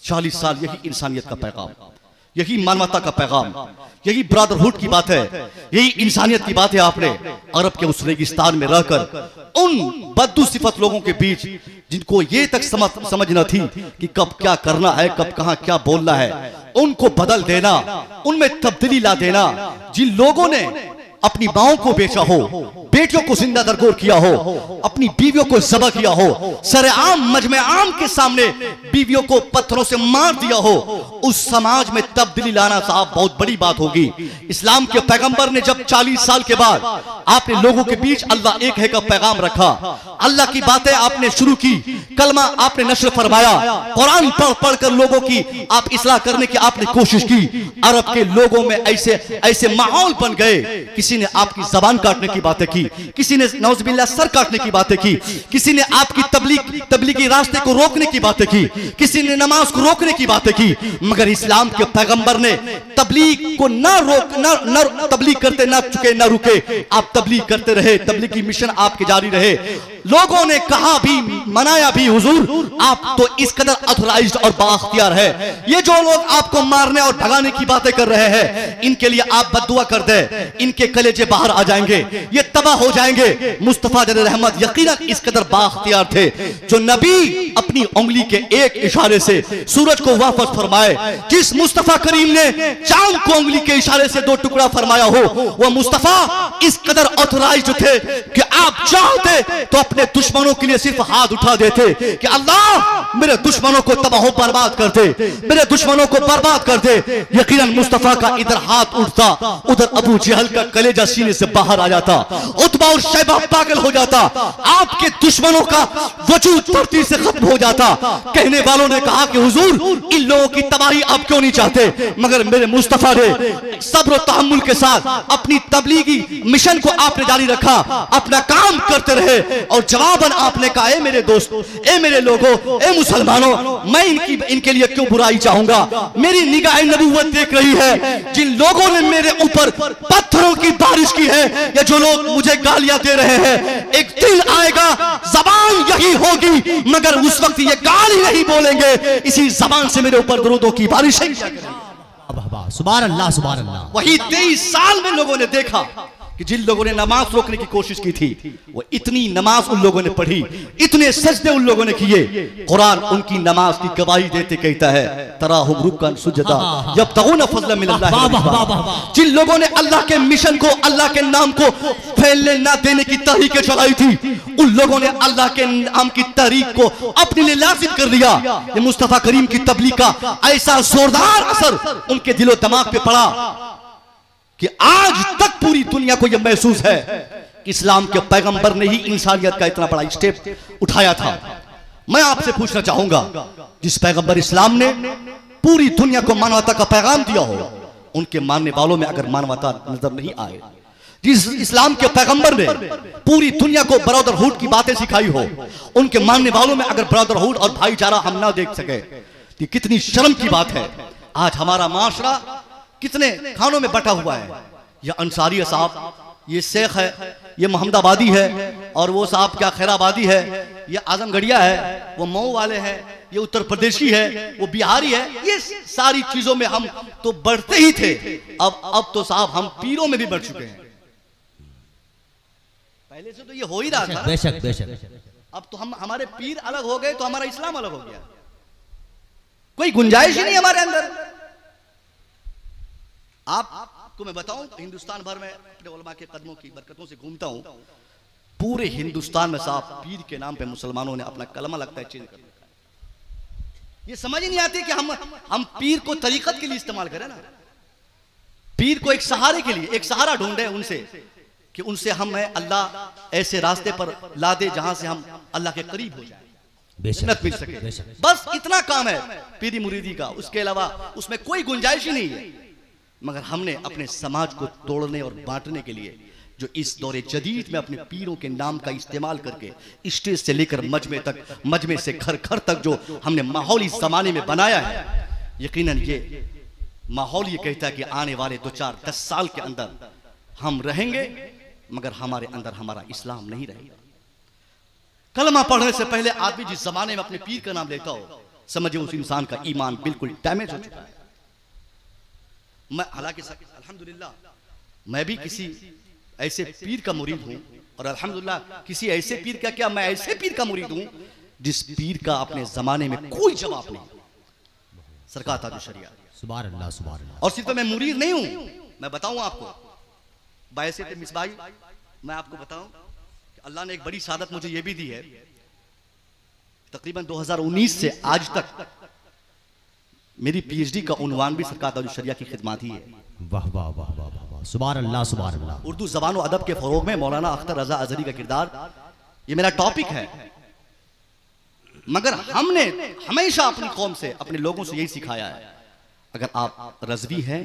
40 साल यही इंसानियत का पैगाम, यही मानवता का पैगाम, यही ब्रदरहुड की बात है, यही इंसानियत की बात है। आपने अरब के उस रेगिस्तान में रहकर उन बद्दू सिफत लोगों के बीच जिनको ये तक समझ न थी कि कब क्या करना है, कब कहां क्या बोलना है, उनको बदल देना, उनमें तब्दीली ला देना। जिन लोगों ने अपनी माओं को बेचा हो, बेटियों को जिंदा दरगोर किया हो, अपनी बीवियों को ज़बह किया हो, सरेआम मजमे आम के सामने बीवियों को पत्थरों से मार दिया हो, उस समाज में तब्दीली लाना साहब बहुत बड़ी बात होगी। इस्लाम के पैगंबर ने जब 40 साल के बाद आपने लोगों के बीच अल्लाह एक है का पैगाम रखा, अल्लाह की बातें आपने शुरू की, कलमा आपने नशर फरमाया, कुरान पढ़ पढ़ कर लोगों की आप इस्लाह करने की आपने कोशिश की। अरब के लोगों में ऐसे माहौल बन गए, किसी ने आपकी जबान काटने की बातें की, किसी ने नौज़बिल्लाह सर काटने की बातें की, किसी ने आपकी तबलीगी रास्ते को रोकने की बातें की, किसी ने नमाज को रोकने की बातें की। मगर इस्लाम के पैगंबर ने तबलीग को न तबलीग करते ना चुके ना रुके, आप तबलीग करते रहे, तबलीगी मिशन आपके जारी रहे। लोगों ने कहा भी, मनाया भी, हुजूर आप तो इस कदर अथराइज्ड और बाख्तियार है, ये जो लोग आपको मारने और भगाने की बातें कर रहे हैं, इनके लिए आप बद्दुआ कर दे, इनके कलेजे बाहर आ जाएंगे, ये तबाह हो जाएंगे। मुस्तफा जन रहमत यकीनन इस कदर बाख्तियार थे, जो नबी अपनी उंगली के एक इशारे से सूरज को वापस फरमाए। जिस मुस्तफा करीम ने चांद को उंगली के इशारे से 2 टुकड़ा फरमाया हो, वह मुस्तफा इस कदर ऑथराइज्ड थे कि आप चाहते तो अपने दुश्मनों के लिए सिर्फ हाथ उठा देते कि अल्लाह मेरे दुश्मनों को तबाह बर्बाद कर दे, मेरे दुश्मनों को बर्बाद कर दे। यकीनन मुस्तफा का इधर हाथ उठता, उधर अबू जहल का कलेजा सीने से बाहर आ जाता, उतबा और शैबा पागल हो जाता, आपके दुश्मनों का वजूद धरती से खत्म हो जाता। कहने वालों ने कहा कि हुजूर इन लोगों की तबाही आप क्यों नहीं चाहते, मगर मेरे मुस्तफा ने सब्र और तहम्मुल के साथ अपनी तबलीगी मिशन को आपने जारी रखा, अपना काम करते रहे और जवाबन आपने कहा, ए मेरे दोस्त, ए मेरे लोगों, ए मुसलमानों, मैं इनके लिए क्यों बुराई चाहूंगा। मेरी निगाह नबूवत देख रही है, जिन लोगों ने मेरे ऊपर पत्थरों की बारिश की है या जो लोग मुझे गालियां दे रहे हैं, एक दिन आएगा जबान यही होगी मगर उस वक्त ये गाली नहीं बोलेंगे, इसी जबान से मेरे ऊपर दरूदों की बारिश है। सुभान अल्लाह, सुभान अल्लाह। वही 23 साल में लोगों ने देखा कि जिन लोगों ने नमाज रोकने की कोशिश की थी, वो इतनी नमाज उन लोगों ने पढ़ी, इतने सजदे उन लोगों ने किए, कुरान उनकी नमाज की गवाही देते कहता है तराहुम रुक्कन सुजदा यब्तगून फज़लन मिनल्लाह। जिन लोगों ने अल्लाह के मिशन को, अल्लाह के नाम को फैलने ना देने की तहरीकें चलाई थी, उन लोगों ने अल्लाह के नाम की तहरीक को अपने लिए लाजिम कर लिया। ये मुस्तफा करीम की तबलीग का ऐसा जोरदार असर उनके दिलो दिमाग पे पड़ा कि आज तक पूरी दुनिया को यह महसूस है कि इस्लाम के पैगंबर ने ही इंसानियत का इतना बड़ा स्टेप उठाया था। मैं आपसे पूछना चाहूंगा, जिस पैगंबर इस्लाम ने पूरी दुनिया को मानवता का पैगाम दिया हो, उनके मानने वालों में अगर मानवता नजर नहीं आए, जिस इस्लाम के पैगंबर ने पूरी दुनिया को ब्रदरहुड की बातें सिखाई हो, उनके मानने वालों में अगर ब्रदरहुड और भाईचारा हम ना देख सके, तो कितनी शर्म की बात है। आज हमारा माशरा कितने खानों में बटा हुआ है। ये अंसारी साहब, ये शेख है, ये मोहम्मदाबादी है, और वो साहब क्या खैराबादी है, ये आजमगढ़िया है, वो मऊ वाले हैं, ये उत्तर प्रदेशी है, वो बिहारी है। ये सारी चीजों में हम तो बढ़ते ही थे, अब तो साहब हम पीरों में भी बढ़ चुके हैं। पहले से तो ये हो ही रहा था, बेशक बेशक। अब तो हम, हमारे पीर अलग हो गए तो हमारा इस्लाम अलग हो गया, कोई गुंजाइश ही नहीं हमारे अंदर। आपको मैं बताऊं, हिंदुस्तान भर में अपने उलमा के कदमों की बरकतों से घूमता हूं, पूरे हिंदुस्तान में साहब पीर के नाम पे मुसलमानों ने अपना कलमा लगता है चेंज कर दिया। ये समझ ही नहीं आती कि हम पीर को तरीकत के लिए इस्तेमाल करें ना, पीर को एक सहारे के लिए, एक सहारा ढूंढे उनसे कि उनसे हमें अल्लाह ऐसे रास्ते पर ला दे जहां से हम अल्लाह के करीब हो जाए, जन्नत मिल सके। बस इतना काम है पीरी मुरीदी का, उसके अलावा उसमें कोई गुंजाइश ही नहीं है। मगर हमने अपने समाज को तोड़ने और बांटने के लिए जो इस दौरे जदीद में अपने पीरों के नाम का इस्तेमाल करके स्टेज से लेकर मजमे तक, मजमे से घर घर तक जो हमने माहौल इस जमाने में बनाया है, यकीनन ये माहौल ये कहता है कि आने वाले 2-4-10 साल के अंदर हम रहेंगे, मगर हमारे अंदर हमारा इस्लाम नहीं रहेगा। कलमा पढ़ने से पहले आदमी जिस जमाने में अपने पीर का नाम लेता हो, समझे उस इंसान का ईमान बिल्कुल डैमेज हो चुका है। मैं हालांकि अल्हम्दुलिल्लाह मैं भी किसी ऐसे पीर का मुरीद हूं, और अल्हम्दुलिल्लाह किसी ऐसे पीर का क्या, मैं ऐसे पीर का मुरीद हूं जिस पीर का अपने जमाने में कोई जवाब नहीं, सरकार ताजुल शरिया। सुभान अल्लाह, सुभान अल्लाह। और सिर्फ मैं मुरीद नहीं हूं, मैं बताऊं आपको बायसे मिसबाई, मैं आपको बताऊं कि अल्लाह ने एक बड़ी सादत मुझे ये भी दी है। तकरीबन 2019 से आज तक मेरी पीएचडी का उन्वान भी सरकार ताजुल शरिया की खिदमत ही है। वाह वाह वाह वाह वाह, सुभान अल्लाह, सुभान अल्लाह। उर्दू जबान और अदब के फरोग में मौलाना अख्तर रजा अजहरी का किरदार, ये मेरा टॉपिक है। मगर हमने हमेशा अपनी कौम से, अपने लोगों से यही सिखाया है, अगर आप रज़वी हैं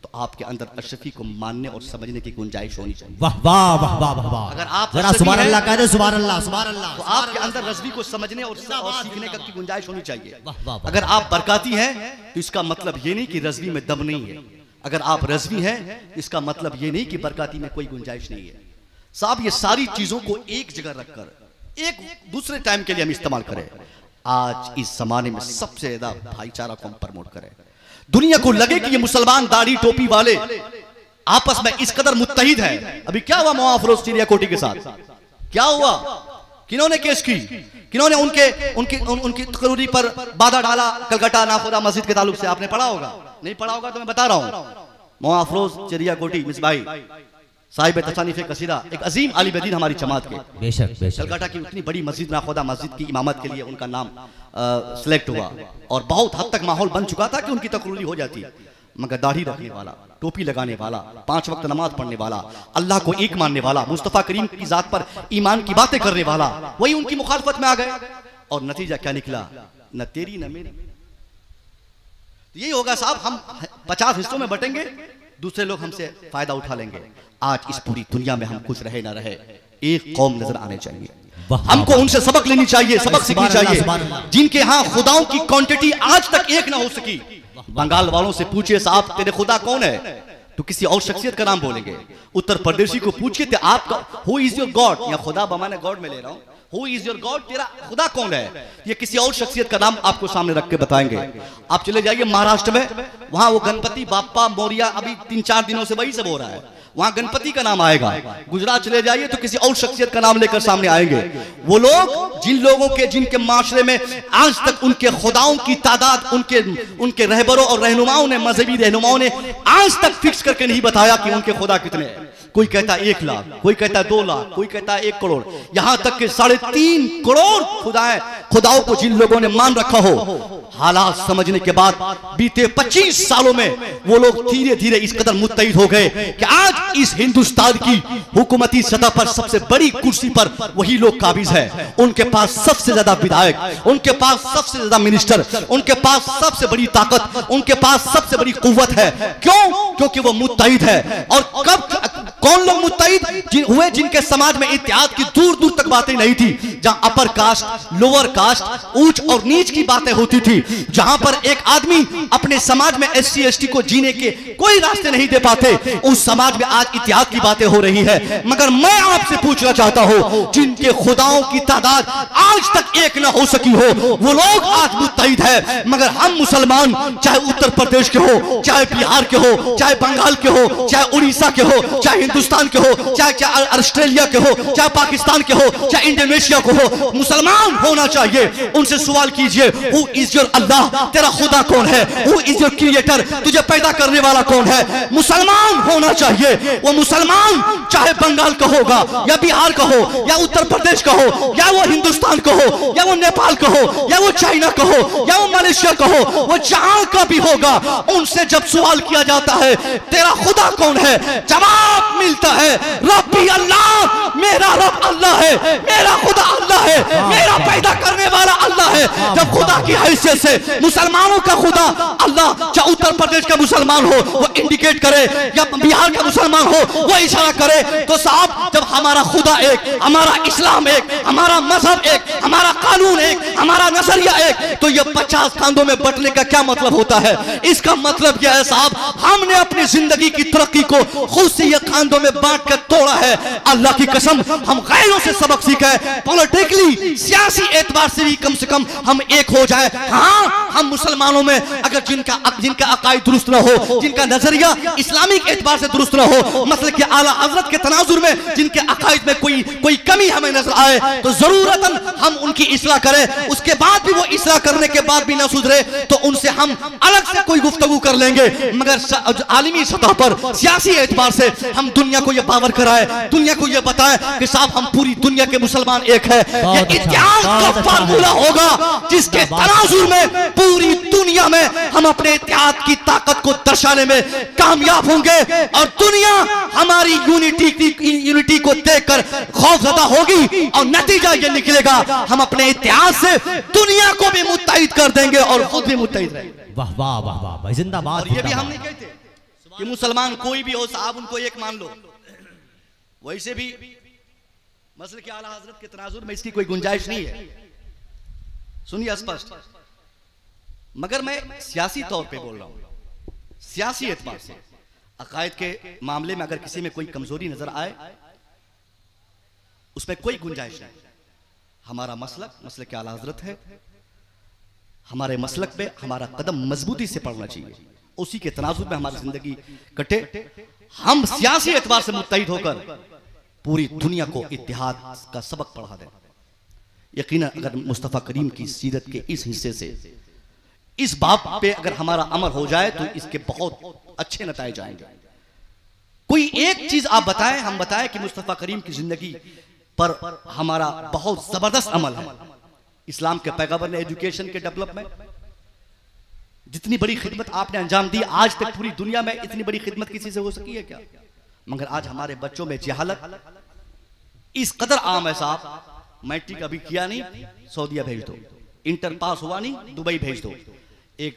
तो आपके अंदर अशरफी को मानने और समझने की गुंजाइश होनी चाहिए। वाह वाह वाह वाह वाह। अगर आप जरा सुभान अल्लाह कह दे, सुभान अल्लाह, सुभान अल्लाह, तो आपके अंदर रज़वी को समझने और सीखने की गुंजाइश होनी चाहिए। वाह वाह। अगर आप बरकाती हैं तो इसका मतलब ये नहीं कि रज़वी में दम नहीं है। अगर आप रज़वी हैं इसका मतलब ये नहीं कि बरकाती में कोई गुंजाइश नहीं है। साहब ये सारी चीजों को एक जगह रखकर एक दूसरे टाइम के लिए हम इस्तेमाल करें। आज इस जमाने में सबसे ज्यादा भाईचारा को हम प्रमोट करें। दुनिया को लगे कि ये मुसलमान दाढ़ी टोपी वाले आपस में इस कदर मुत्तहिद है। अभी क्या हुआ मौलाना फिरोज चिड़िया कोठी के साथ, क्या हुआ, किन्होंने केस की, किन्होंने उनकी तकरीरी पर बाधा डाला, कलकत्ता नाखुदा मस्जिद के ताल्लुक से, आपने पढ़ा होगा, नहीं पढ़ा होगा तो मैं बता रहा हूं। मौलाना फिरोज चिड़िया कोठी मिसबाही साहिब तसानीफ कसीदा, एक अजीम आलिम दीन हमारी जमात के, बेशक बेशक, कलकत्ता की उतनी बड़ी मस्जिद नाखुदा मस्जिद की इमामत के लिए उनका नाम सिलेक्ट हुआ और बहुत हद तक माहौल बन चुका था कि उनकी तकरीरी हो जाती, मगर दाढ़ी रखने वाला, टोपी लगाने वाला, 5 वक्त नमाज पढ़ने वाला, अल्लाह को एक मानने वाला, मुस्तफ़ा करीम की जात पर ईमान की बातें करने वाला, वही उनकी मुखालफत में आ गए और नतीजा क्या निकला, न तेरी न मेरी। यही होगा साहब, हम 50 हिस्सों में बटेंगे, दूसरे लोग हमसे फायदा उठा लेंगे। आज इस पूरी दुनिया में हम कुछ रहे ना रहे, एक कौम नजर आने चाहिए, हमको उनसे सबक लेनी चाहिए, सबक सीखनी चाहिए, जिनके यहाँ खुदाओं की क्वांटिटी आज तक एक ना हो सकी। बंगाल वालों से पूछिए साहब तेरे खुदा कौन है, तो किसी और शख्सियत का नाम बोलेंगे। उत्तर प्रदेशी को पूछिए तो आपका हु इज योर गॉड, या खुदा बमाने गॉड में ले रहा हूं, हु इज योर गॉड, तेरा खुदा कौन है, ये किसी और शख्सियत का नाम आपको सामने रख के बताएंगे। आप चले जाइए महाराष्ट्र में, वहां वो गणपति बाप्पा मोरिया अभी 3-4 दिनों से वही सब हो रहा है, वहां गणपति का नाम आएगा। गुजरात चले जाइए तो किसी और शख्सियत का नाम लेकर सामने आएंगे। वो लोग जिन लोगों के, जिनके माशरे में आज तक उनके खुदाओं की तादाद उनके रहबरों और रहनुमाओं ने, मजहबी रहनुमाओं ने आज तक फिक्स करके नहीं बताया कि उनके खुदा कितने हैं। कोई कहता है 1 लाख, कोई कहता है 2 लाख, कोई कहता है 1 करोड़, यहां तक कि 3.5 करोड़ खुदाओं को जिन लोगों ने मान रखा हो, हालात समझने के बाद बीते 25 सालों में वो लोग धीरे धीरे इस कदर मुत्तहिद हो गए कि आज इस हिंदुस्तान की हुकूमती सतह पर सबसे बड़ी कुर्सी पर वही लोग काबिज है। उनके पास सबसे ज्यादा विधायक, उनके पास सबसे ज्यादा मिनिस्टर, उनके पास सबसे बड़ी ताकत, उनके पास सबसे बड़ी कुव्वत है। क्यों? क्योंकि वो मुत्तहिद है। और कौन लोग मुत्तहिद हुए? जिनके समाज में इत्तेहाद की दूर दूर तक बातें नहीं थी, जहां अपर कास्ट, लोअर कास्ट, ऊंच और नीच की बातें होती थी, जहां पर एक आदमी अपने समाज में SC ST को जीने के कोई रास्ते नहीं दे पाते, उस समाज में आज इत्तेहाद की बातें हो रही है। मगर मैं आपसे पूछना चाहता हूं, जिनके खुदाओं की तादाद आज तक एक ना हो सकी हो, वो लोग आज मुत्तहिद है। मगर हम मुसलमान, चाहे उत्तर प्रदेश के हो, चाहे बिहार के हो, चाहे बंगाल के हो, चाहे उड़ीसा के हो, चाहे हिंदुस्तान के हो, चाहे ऑस्ट्रेलिया के हो, चाहे पाकिस्तान के हो, चाहे इंडोनेशिया को हो, मुसलमान होना चाहिए। उनसे सवाल कीजिए, हु इज योर अल्लाह, तेरा खुदा कौन है? हु इज योर क्रिएटर, तुझे पैदा करने वाला कौन है? मुसलमान होना चाहिए। वो मुसलमान चाहे बंगाल का होगा, या बिहार का हो, या उत्तर प्रदेश का हो, या वो हिंदुस्तान का हो, या वो नेपाल का हो, या वो चाइना का हो, या वो मलेशिया का हो, वो जहां का भी होगा, उनसे जब सवाल किया जाता है तेरा खुदा कौन है, जवाब मिलता है रब्बी अल्लाह, मेरा रब अल्लाह है, मेरा खुदा अल्लाह है, मेरा पैदा करने वाला अल्लाह है। जब खुदा की हैसियत से मुसलमानों का खुदा अल्लाह, चाहे उत्तर प्रदेश का मुसलमान हो वो इंडिकेट करे, या बिहार का मुसलमान हो वो इशारा करे, तो साहब जब हमारा खुदा एक, हमारा इस्लाम एक, हमारा मजहब एक, हमारा कानून एक, हमारा नजरिया एक, तो ये 50 खानों में बंटने का क्या मतलब होता है? इसका मतलब क्या है साहब? हमने अपनी जिंदगी की तरक्की को खुद से ये खानों में बांट कर तोड़ा है। अल्लाह की कसम, हम गैरों से सबक सीखे, पॉलिटिकली सियासी एतबार से भी कम हम एक हो जाए। हाँ, हम मुसलमानों में अगर जिनका अकायद दुरुस्त न हो, जिनका नजरिया इस्लामिक एतबार से दुरुस्त न हो, मतलब कि आला हजरत के तनाजुर में जिनके अकायद में कोई कमी हमें नजर आए, तो जरूरतन हम उनकी इस्लाह करें। उसके बाद भी वो इस्लाह करने के बाद भी न सुधरे तो उनसे हम अलग से कोई गुफ्तगू कर लेंगे। मगर आलमी सतह पर सियासी एतबार से हम दुनिया को ये बावर कराए, दुनिया को ये बताएं कि साहब हम पूरी दुनिया के मुसलमान एक है। ये इत्तेहाद का फार्मूला होगा जिसके तनाजुर में पूरी दुनिया में हम अपने इत्तेहाद की ताकत को दर्शाने में कामयाब होंगे, और दुनिया हमारी यूनिटी को देखकर खौफजदा होगी, और नतीजा ये निकलेगा हम अपने इत्तेहाद से दुनिया को भी मुत्तहिद कर देंगे और खुद भी मुत्तहिद रहेंगे। वाह वाह वाह वाह भाई, जिंदाबाद। और ये भी हम नहीं कहते कि मुसलमान कोई भी हो साहब उनको एक मान लो, वैसे भी मसले के आला हजरत के तनाजुर में इसकी कोई गुंजाइश नहीं है, सुनिए स्पष्ट। मगर मैं सियासी तौर पे बोल रहा हूं, सियासी एतबार से अकायद के मामले में अगर किसी में कोई कमजोरी नजर आए उसमें कोई गुंजाइश नहीं। हमारा मसलक के आला हजरत है, हमारे मसलक पे हमारा कदम मजबूती से पड़ना चाहिए, उसी के तनाजुर में हमारी जिंदगी कटे। हम सियासी एतबार से मुत्तहिद होकर पूरी दुनिया को इत्तिहाद का सबक पढ़ा दें। यकीनन अगर मुस्तफ़ा करीम की सीरत के इस हिस्से से, इस बाब पे अगर हमारा अमल हो जाए तो इसके बहुत अच्छे नतीजे आएंगे। कोई एक चीज आप बताएं, हम बताएं कि मुस्तफ़ा करीम की जिंदगी पर हमारा बहुत जबरदस्त अमल है। इस्लाम के पैगंबर ने एजुकेशन के डेवलपमेंट, जितनी बड़ी खिदमत आपने अंजाम दी, आज तक पूरी दुनिया में इतनी बड़ी खिदमत किसी से हो सकी है क्या? मगर आज हमारे बच्चों में जहालत इस कदर आम है साहब, मैट्रिक अभी किया नहीं, सऊदीया भेज दो, इंटर पास हुआ नहीं, दुबई भेज दो। एक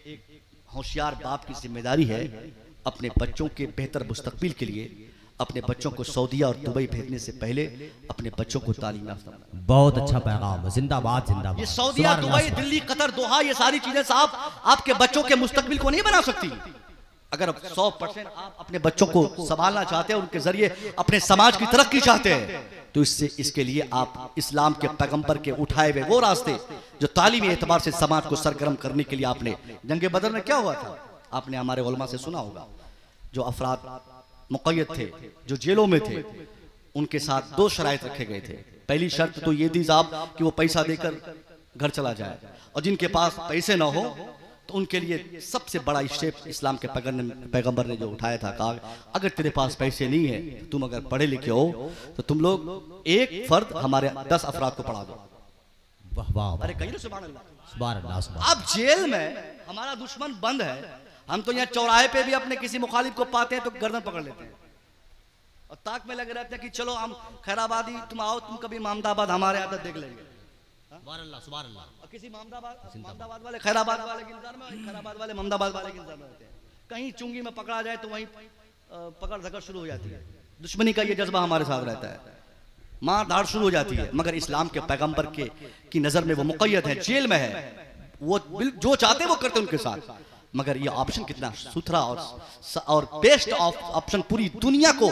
होशियार बाप की जिम्मेदारी है अपने बच्चों के बेहतर मुस्तकबिल के लिए अपने बच्चों को सऊदीया और दुबई भेजने से पहले अपने बच्चों को तालीम याफ्ता बनाना। बहुत अच्छा पैगाम, जिंदाबाद जिंदाबाद। ये सऊदीया, दुबई, दिल्ली, कतर, दोहा, ये सारी चीजें साहब आपके बच्चों के मुस्तकबिल को नहीं बना सकती। अगर 100% आप अपने बच्चों को संभालना चाहते हैं, उनके जरिए अपने समाज की तरक्की चाहते हैं, तो इसके लिए आप इस्लाम के पैगंबर के उठाए हुए वो रास्ते जो तालीमी एतबार से समाज को सरगर्म करने के लिए आपने, जंगे बदर में क्या हुआ था आपने हमारे उलमा से सुना होगा, जो अफराद मुक़य्यद थे, जो जेलों में थे, उनके साथ 2 शराइत रखे गए थे। पहली शर्त तो ये थी साहब कि वो पैसा देकर घर चला जाए, और जिनके पास पैसे ना हो तो उनके लिए सबसे बड़ा स्टेप इस्लाम के पैगंबर ने जो उठाया था, कहा अगर तेरे पास पैसे नहीं है, तुम अगर पढ़े लिखे हो तो तुम लोग एक फर्द हमारे 10 अफराद को पढ़ा दो। वाह वाह, अरे कहिए सुभान अल्लाह, सुभान अल्लाह। अब जेल में हमारा दुश्मन बंद है, हम तो यहाँ चौराहे पे भी अपने किसी मुखालिफ को पाते हैं तो गर्दन पकड़ लेते हैं और ताक में लगे रहते हैं कि चलो हम खैराबादी, तुम आओ, तुम कभी महमदाबाद हमारे आदत देख लेंगे। सुभान अल्लाह, सुभान अल्लाह। किसी महमदाबाद वाले खैराबाद वाले के इंतजार में, खैराबाद वाले महमदाबाद वाले के इंतजार में रहते हैं। कहीं चुंगी में पकड़ा जाए तो वहीं पकड़ धकड़ शुरू हो जाती है। दुश्मनी का ये जज्बा हमारे साथ रहता है, मार धाड़ शुरू हो जाती है। मगर इस्लाम के पैगंबर की नजर में वो मुक़य्यद है, जेल में है, वो जो चाहते वो करते उनके साथ। मगर ये ऑप्शन कितना सुथरा और बेस्ट ऑप्शन पूरी दुनिया को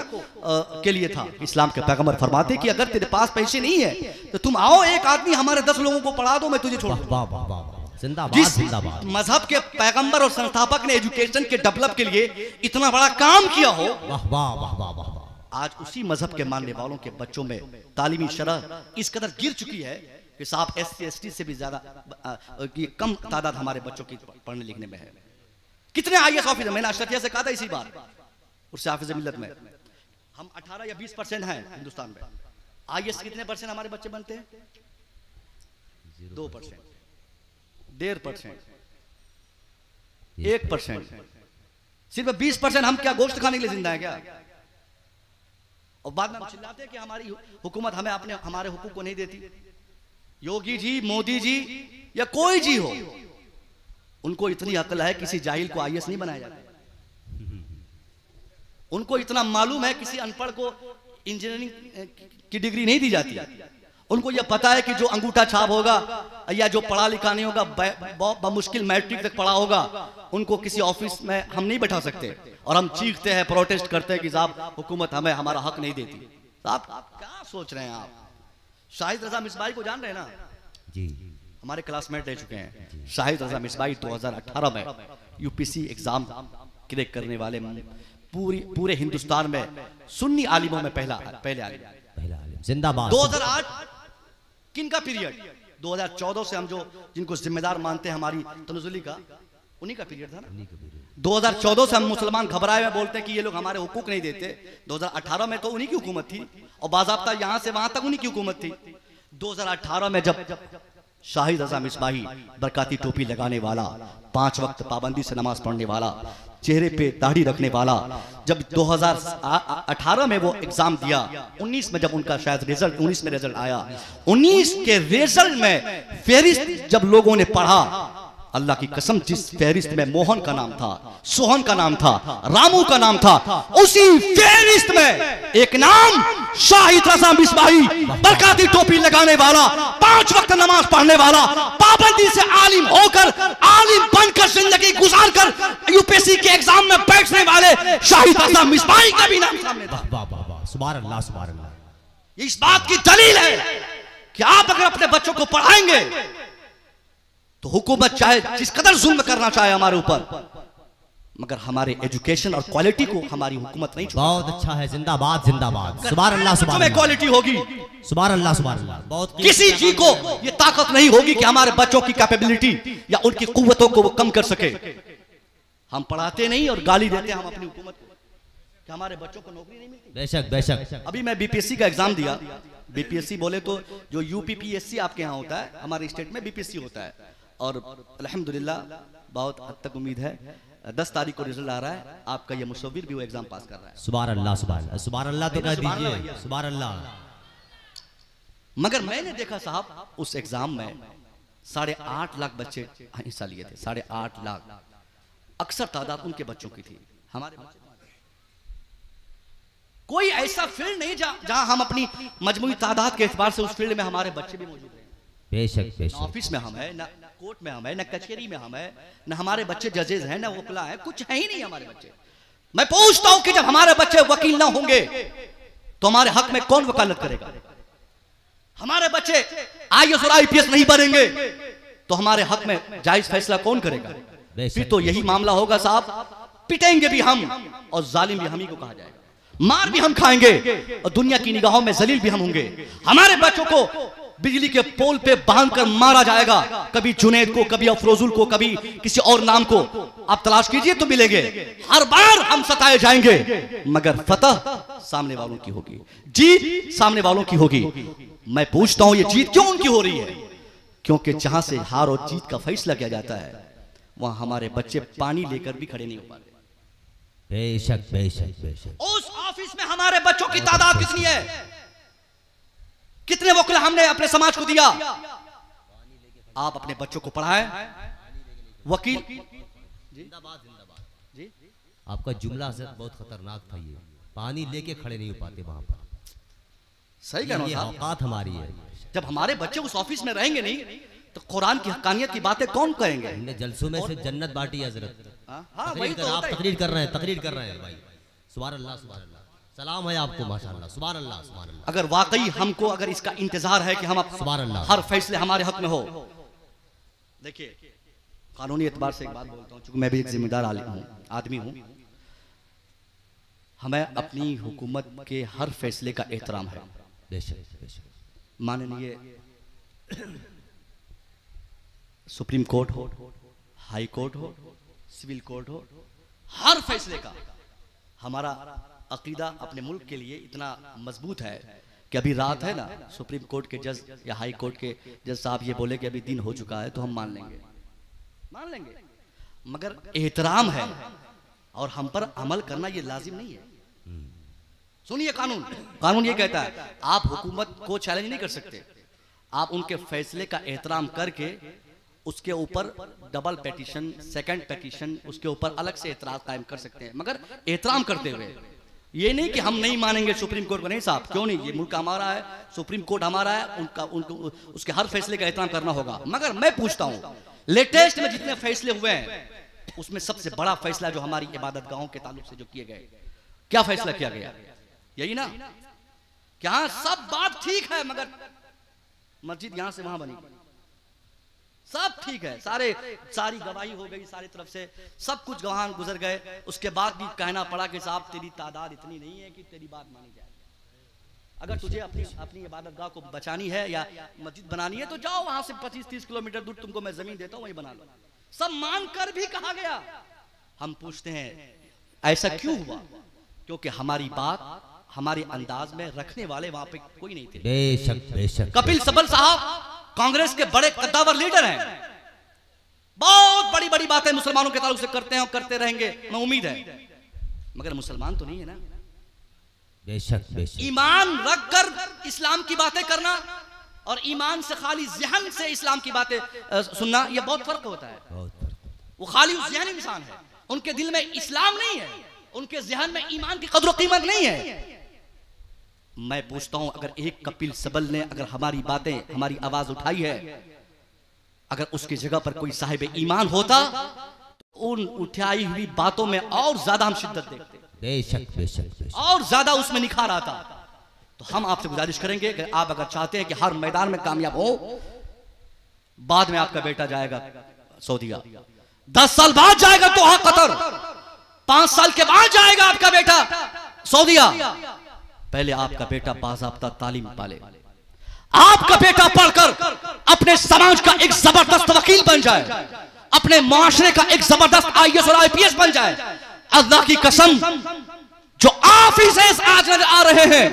के लिए था। इस्लाम के पैगंबर फरमाते कि अगर तेरे पास पैसे नहीं है तो तुम आओ, एक आदमी हमारे 10 लोगों को पढ़ा दो, मैं तुझे छोड़ दूं। जिंदाबाद जिंदाबाद। मजहब के पैगंबर और संस्थापक ने एजुकेशन के डेवलप के लिए इतना बड़ा काम किया हो, वाह वाह वाह वाह वाह। आज उसी मजहब के मानने वालों के बच्चों में तालीमी शरह इस कदर गिर चुकी है कि साहब SC ST से भी ज्यादा कम तादाद हमारे बच्चों की पढ़ने लिखने में है। कितने IAS ऑफिसर, मैंने अशरफिया से कहा था इसी बार, उससे हाफिज मिल्लत में हम 18 या 20% हैं हिंदुस्तान में। IAS कितने % हमारे बच्चे बनते हैं? 2%, 1.5%, 1%। सिर्फ 20% हम क्या गोश्त खाने के लिए जिंदा है क्या? और बाद में हम चिल्लाते हैं कि हमारी हुकूमत हमें हमारे हुकूक को नहीं देती। योगी जी, मोदी जी या कोई जी हो, उनको इतनी अकल है किसी जाहिल को IAS नहीं बनाया जाता। उनको इतना मालूम है किसी अनपढ़ को इंजीनियरिंग की डिग्री नहीं दी जाती। उनको यह पता है कि जो अंगूठा छाप होगा या जो पढ़ा लिखा नहीं होगा, बमुश्किल मैट्रिक तक पढ़ा होगा, उनको किसी ऑफिस में हम नहीं बैठा सकते। और हम चीखते हैं, प्रोटेस्ट करते हैं कि साहब हुकूमत हमें हमारा हक नहीं देती। साहब क्या सोच रहे हैं आप? शाहिद रजा मिसबाही को जान रहे हैं ना जी, हमारे क्लासमेट रह चुके हैं। शाहिद रजा मिसबाही 2018 में UPSC एग्जाम क्रैक करने वाले पूरे हिंदुस्तान में सुन्नी आलिमों में पहले आलिम। जिंदाबाद। 2008 किनका पीरियड? 2014 से हम जिनको जिम्मेदार मानते हैं हमारी तनज़ुली का, उन्हीं का पीरियड था ना। 2014 से हम मुसलमान घबराए हुए बोलते हैं कि ये लोग हमारे हुकूक नहीं देते। 2018 में तो उन्हीं की हुकूमत थी और बाज़ाब्ता यहां से वहां तक उन्हीं की हुकूमत थी। 2018 में जब शाहिद रजा मिसबाही, बरकाती टोपी लगाने वाला, 5 वक्त पाबंदी से नमाज पढ़ने वाला, चेहरे पे दाढ़ी रखने वाला, जब 2018 में वो एग्जाम दिया, 19 में जब उनका शायद रिजल्ट, 19 में रिजल्ट आया, 19 के रिजल्ट में फेरिस्त जब लोगों ने पढ़ा, अल्लाह की कसम जिस फेरिस्त में मोहन का नाम था, सोहन का नाम था, रामू का नाम था, उसी फेरिस्त में एक नाम शाहिद रजा मिसबाही, बरकाती टोपी लगाने वाला, 5 वक्त नमाज पढ़ने वाला, पाबंदी से आलिम होकर, आलिम बनकर जिंदगी गुजार कर UPSC के एग्जाम में बैठने वाले शाहिद रजा मिसबाही का भी नाम सामने था। वाह वाह वाह, सुभान अल्लाह सुभान अल्लाह। इस बात की दलील है कि आप अगर अपने बच्चों को पढ़ाएंगे तो हुकूमत चाहे जिस कदर जुल्म करना चाहे हमारे ऊपर, मगर हमारे एजुकेशन और क्वालिटी को हमारी हुकूमत नहीं छुपा। बहुत अच्छा है, जिंदाबाद जिंदाबाद, सुभान अल्लाह सुभान अल्लाह। क्वालिटी होगी, सुभान अल्लाह सुभान अल्लाह। बहुत किसी जी को ये ताकत नहीं होगी कि हमारे बच्चों की कैपेबिलिटी या उनकी कुव्वतों को वो कम कर सके। हम पढ़ाते नहीं और गाली देते हैं हम अपनी हुकूमत को कि हमारे बच्चों को नौकरी नहीं मिलती। बेशक बेशक। अभी मैं बीपीएससी का एग्जाम दिया। बीपीएससी बोले तो जो यूपीपीएससी आपके यहाँ होता है, हमारे स्टेट में बीपीएससी होता है। और अल्हम्दुलिल्लाह बहुत हद तक उम्मीद है 10 तारीख को रिजल्ट आ रहा है, आपका ये मुसव्विर भी वो एग्जाम पास कर रहा है। सुभान अल्लाह सुभान अल्लाह, सुभान अल्लाह तो कह दीजिए, सुभान अल्लाह। मगर मैंने देखा साहब उस एग्जाम में 8.5 लाख बच्चे हिस्सा लिए थे। 8.5 लाख, अक्सर तादाद उनके बच्चों की थी। हमारे कोई ऐसा फील्ड नहीं जहां हम अपनी मजमूई तादाद के एतबार से उस फील्ड में हमारे बच्चे भी मौजूद हैं। बेशक बेशक। ऑफिस में हम है, ना कोर्ट में हम है, ना कचहरी में हम है, ना हमारे बच्चे जजेज हैं, ना वकला है, कुछ है ही नहीं हमारे बच्चे। मैं पूछता हूं कि जब हमारे बच्चे वकील ना होंगे तो हमारे हक में कौन वकालत करेगा? हमारे बच्चे आईएएस और आईपीएस नहीं बनेंगे तो हमारे हक में जायज फैसला कौन करेगा? फिर तो यही मामला होगा साहब, पिटेंगे भी हम और जालिम भी हम ही को कहा जाएगा, मार भी हम खाएंगे और दुनिया की निगाहों में जलील भी हम होंगे। हमारे बच्चों को बिजली के पोल पे बांधकर मारा जाएगा, कभी जुनैद को, कभी अफरोजुल को, कभी किसी और नाम को। आप तलाश कीजिए तो मिलेंगे। हर बार हम सताए जाएंगे मगर फतह सामने वालों की होगी, जीत सामने वालों की होगी। मैं पूछता हूं ये जीत क्यों उनकी हो रही है? क्योंकि जहां से हार और जीत का फैसला किया जाता है वहां हमारे बच्चे पानी लेकर भी खड़े नहीं हो पाते। बेशक बेशक बेशक। उस ऑफिस में हमारे बच्चों की तादाद कितनी है? कितने वकील हमने अपने समाज को दिया? आप अपने बच्चों को पढ़ाएं वकील। जिंदाबाद जिंदाबाद जी। आपका जुमला से बहुत खतरनाक था, ये पानी लेके खड़े नहीं हो पाते वहां पर। सही कहना ये औकात हमारी है। जब हमारे बच्चे उस ऑफिस में रहेंगे नहीं तो कुरान की हकानियत की बातें कौन कहेंगे? हमने जलसों में से जन्नत बांटी हजरत। हाँ, वही तो आप तकरीर कर रहे हैं, तकरीर कर रहे हैं भाई। सुभान अल्लाह सुभान अल्लाह, सलाम है आपको माशाअल्लाह, सुभान अल्लाह सुभान अल्लाह। अगर वाकई हमको अगर इसका इंतजार है कि हम सुभान अल्लाह हर फैसले हमारे हक में हो। देखिए कानूनी एतबार से एक बात बोलता हूँ, चूंकि मैं भी एक जिम्मेदार आदमी हूँ, हमें अपनी हुकूमत के हर फैसले का एहतराम है। माननीय सुप्रीम कोर्ट हो, हाई कोर्ट हो, सिविल कोर्ट हो, हर फैसले का हमारा अकीदा अपने मुल्क के लिए इतना मजबूत है कि अभी रात है ना, सुप्रीम कोर्ट के जज या हाई कोर्ट के जज साहब ये बोले कि अभी दिन हो चुका है तो हम मान लेंगे, मगर एहतराम है और हम पर अमल करना ये लाजिम नहीं है। सुनिए, कानून ये कहता है आप हुकूमत को चैलेंज नहीं कर सकते, आप उनके फैसले का एहतराम करके उसके ऊपर डबल पेटिशन, सेकंड पेटिशन, उसके ऊपर अलग से एतराज कायम कर सकते हैं, मगर एहतराम करते हुए। ये नहीं कि हम नहीं मानेंगे सुप्रीम कोर्ट को। नहीं साहब, क्यों नहीं, ये मुल्क हमारा है, सुप्रीम कोर्ट हमारा है, उनको उसके हर फैसले का एहतराम करना होगा। मगर मैं पूछता हूँ, लेटेस्ट में जितने फैसले हुए हैं उसमें सबसे बड़ा फैसला जो हमारी इबादत गाहों के ताल्लुक से जो किए गए, क्या फैसला किया गया? यही ना, क्या सब बात ठीक है मगर मस्जिद यहां से वहां बनी, सब ठीक है, सारी गवाही हो गई, सारी तरफ से सब कुछ गवाह गुजर गए, उसके बाद भी कहना पड़ा कि साहब तेरी तादाद इतनी नहीं है कि तेरी बात मानी जाए। अगर तुझे अपनी इबादतगाह को बचानी है या मस्जिद बनानी है तो जाओ वहां से 25-30 किलोमीटर दूर, तुमको मैं जमीन देता हूं, वहीं बना लो। सब मानकर भी कहा गया। हम पूछते हैं ऐसा क्यों हुआ? क्योंकि हमारी बात हमारे अंदाज में रखने वाले वहां पे कोई नहीं थे। बेशक बेशक। कपिल सिब्बल साहब कांग्रेस के बड़े कद्दावर लीडर हैं, बहुत बड़ी बड़ी बातें मुसलमानों के ताल्लुक से करते हैं और करते रहेंगे, मैं उम्मीद है, मगर मुसलमान तो नहीं है ना। बेशक बेशक। ईमान रखकर इस्लाम की बातें करना और ईमान से खाली ज़हन से इस्लाम की बातें सुनना, यह बहुत फर्क होता है। वो खाली ज़हन इंसान है, उनके दिल में इस्लाम नहीं है, उनके ज़हन में ईमान की कदर कीमत नहीं है। मैं पूछता हूं, अगर एक कपिल सिब्बल ने अगर हमारी बातें, हमारी आवाज उठाई है, अगर उसकी जगह पर कोई साहिब ईमान होता तो उन उठाई हुई बातों में और ज्यादा हम शिद्दत देखते, बेशक बेशक, और ज्यादा उसमें निखार आता। तो हम आपसे गुजारिश करेंगे कि आप अगर चाहते हैं कि हर मैदान में कामयाब हो, बाद में आपका बेटा जाएगा सऊदीया, 10 साल बाद जाएगा तो कतर, 5 साल के बाद जाएगा आपका बेटा सऊदीया, पहले आपका बेटा बाज़ाब्ता तालीम पाले, आपका बेटा पढ़कर अपने समाज का एक जबरदस्त वकील बन जाए, अपने मुआशरे का एक जबरदस्त IAS और IPS बन जाए। अल्लाह की कसम, जो ऑफिस आज नजर आ रहे हैं,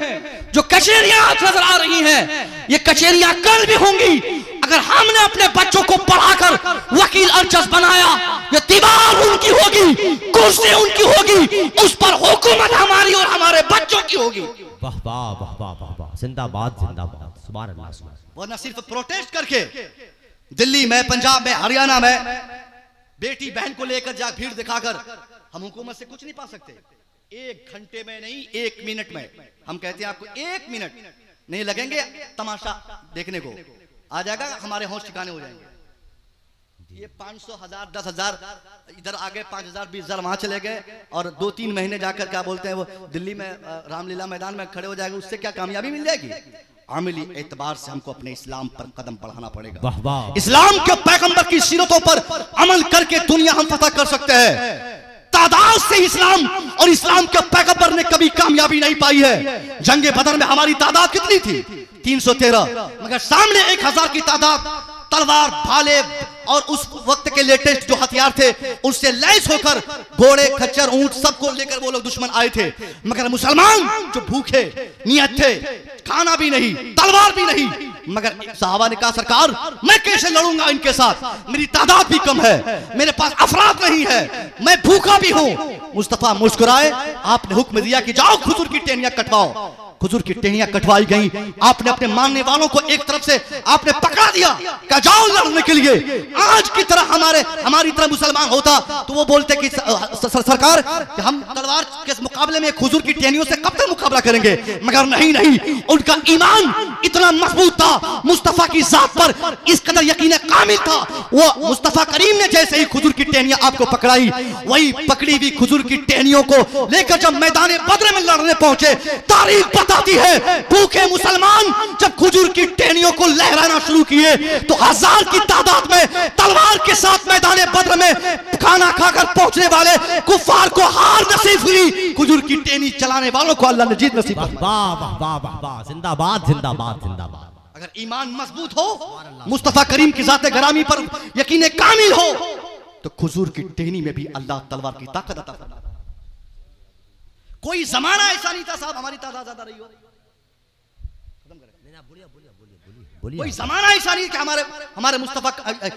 जो कचहरियां आज नजर आ रही हैं, ये कचहरियां कल भी होंगी अगर हमने अपने बच्चों को पढ़ाकर वकील और जज बनाया। ये दीवार उनकी होगी, कुर्सी उनकी होगी, उस पर हुकूमत हमारी और हमारे बच्चों की होगी। वाह वाह वाह वाह वाह वाह, जिंदाबाद जिंदाबाद, सुभान अल्लाह सुभान। वरना सिर्फ प्रोटेस्ट करके दिल्ली में, पंजाब में, हरियाणा में बेटी बहन को लेकर जा भीड़ दिखाकर हम हुकूमत से कुछ नहीं पा सकते। 1 घंटे में नहीं, 1 मिनट में। हम कहते हैं आपको 1 मिनट नहीं लगेंगे तमाशा देखने को, आ जाएगा, हमारे होश ठिकाने हो जाएंगे। ये 500, 1000, 10,000 इधर आ गए, 5,000, 20,000 वहां चले गए, और 2-3 महीने जाकर क्या बोलते हैं वो दिल्ली में रामलीला मैदान में खड़े हो जाएंगे। उससे क्या कामयाबी मिल जाएगी? आमली एतबार से हमको अपने इस्लाम पर कदम बढ़ाना पड़ेगा। इस्लाम के पैगंबर की सीरतों पर अमल करके दुनिया हम फतह कर सकते हैं। तादाद से इस्लाम और इस्लाम के पैगंबर ने कभी कामयाबी नहीं पाई है। जंगे बदर में हमारी तादाद कितनी थी? 313, मगर सामने 1000 की तादाद, तलवार, भाले और उस वक्त के लेटेस्ट जो हथियार थे उससे लैस होकर घोड़े, खच्चर, ऊंट सबको लेकर वो लोग दुश्मन आए थे। मगर मुसलमान जो भूखे नियत थे, खाना भी नहीं, तलवार भी नहीं, मगर सहाबा ने कहा सरकार मैं कैसे लड़ूंगा इनके साथ, मेरी तादाद भी कम है, मेरे पास अफराद नहीं है, मैं भूखा भी हूं। मुस्तफा मुस्कुराए, आपने हुक्म दिया कि जाओ खजूर की टहनियां कटवाओ। खजूर की टहनियां कटवाई गई। आपने अपने मानने वालों को एक तरफ से आपने पकड़ा दिया, कहा जाओ लड़ने के लिए। आज की तरह हमारी तरह मुसलमान होता तो वो बोलते कि सरकार हम तलवार के मुकाबले में खजूर की टहनियों से कब तक मुकाबला करेंगे, मगर नहीं, उनका ईमान इतना मजबूत था, मुस्तफा की जात पर इस कदर यकीन कामिल था। वो मुस्तफा करीम ने जैसे ही खजूर की टहनियां आपको पकड़ाई, वही पकड़ी हुई खजूर की टहनियों को लेकर जब मैदान बद्र में लड़ने पहुंचे, तारीख बताती है भूखे मुसलमान जब खजूर की टहनियों को लहराना शुरू किए तो 1000 की तादाद में तलवार के साथ मैदान बद्र में खाना खाकर पहुंचने वाले कुफार को हार नसीब हुई। खजूर की टहनी चलाने वालों को अल्लाह ने जीत नसीब की। वाह वाह वाह वाह वाह, जिंदाबाद जिंदाबाद जिंदाबाद। अगर ईमान मजबूत हो, मुस्तफा करीम की जाते गरामी पर यकीन कामिल हो, तो खजूर की टहनी में भी अल्लाह तलवार की ताकत अता फरमाता। कोई जमाना ऐसा नहीं था साहब हमारी तादाद ज्यादा रही हो। कोई जमाना ऐसा नहीं कि हमारे मुस्तफा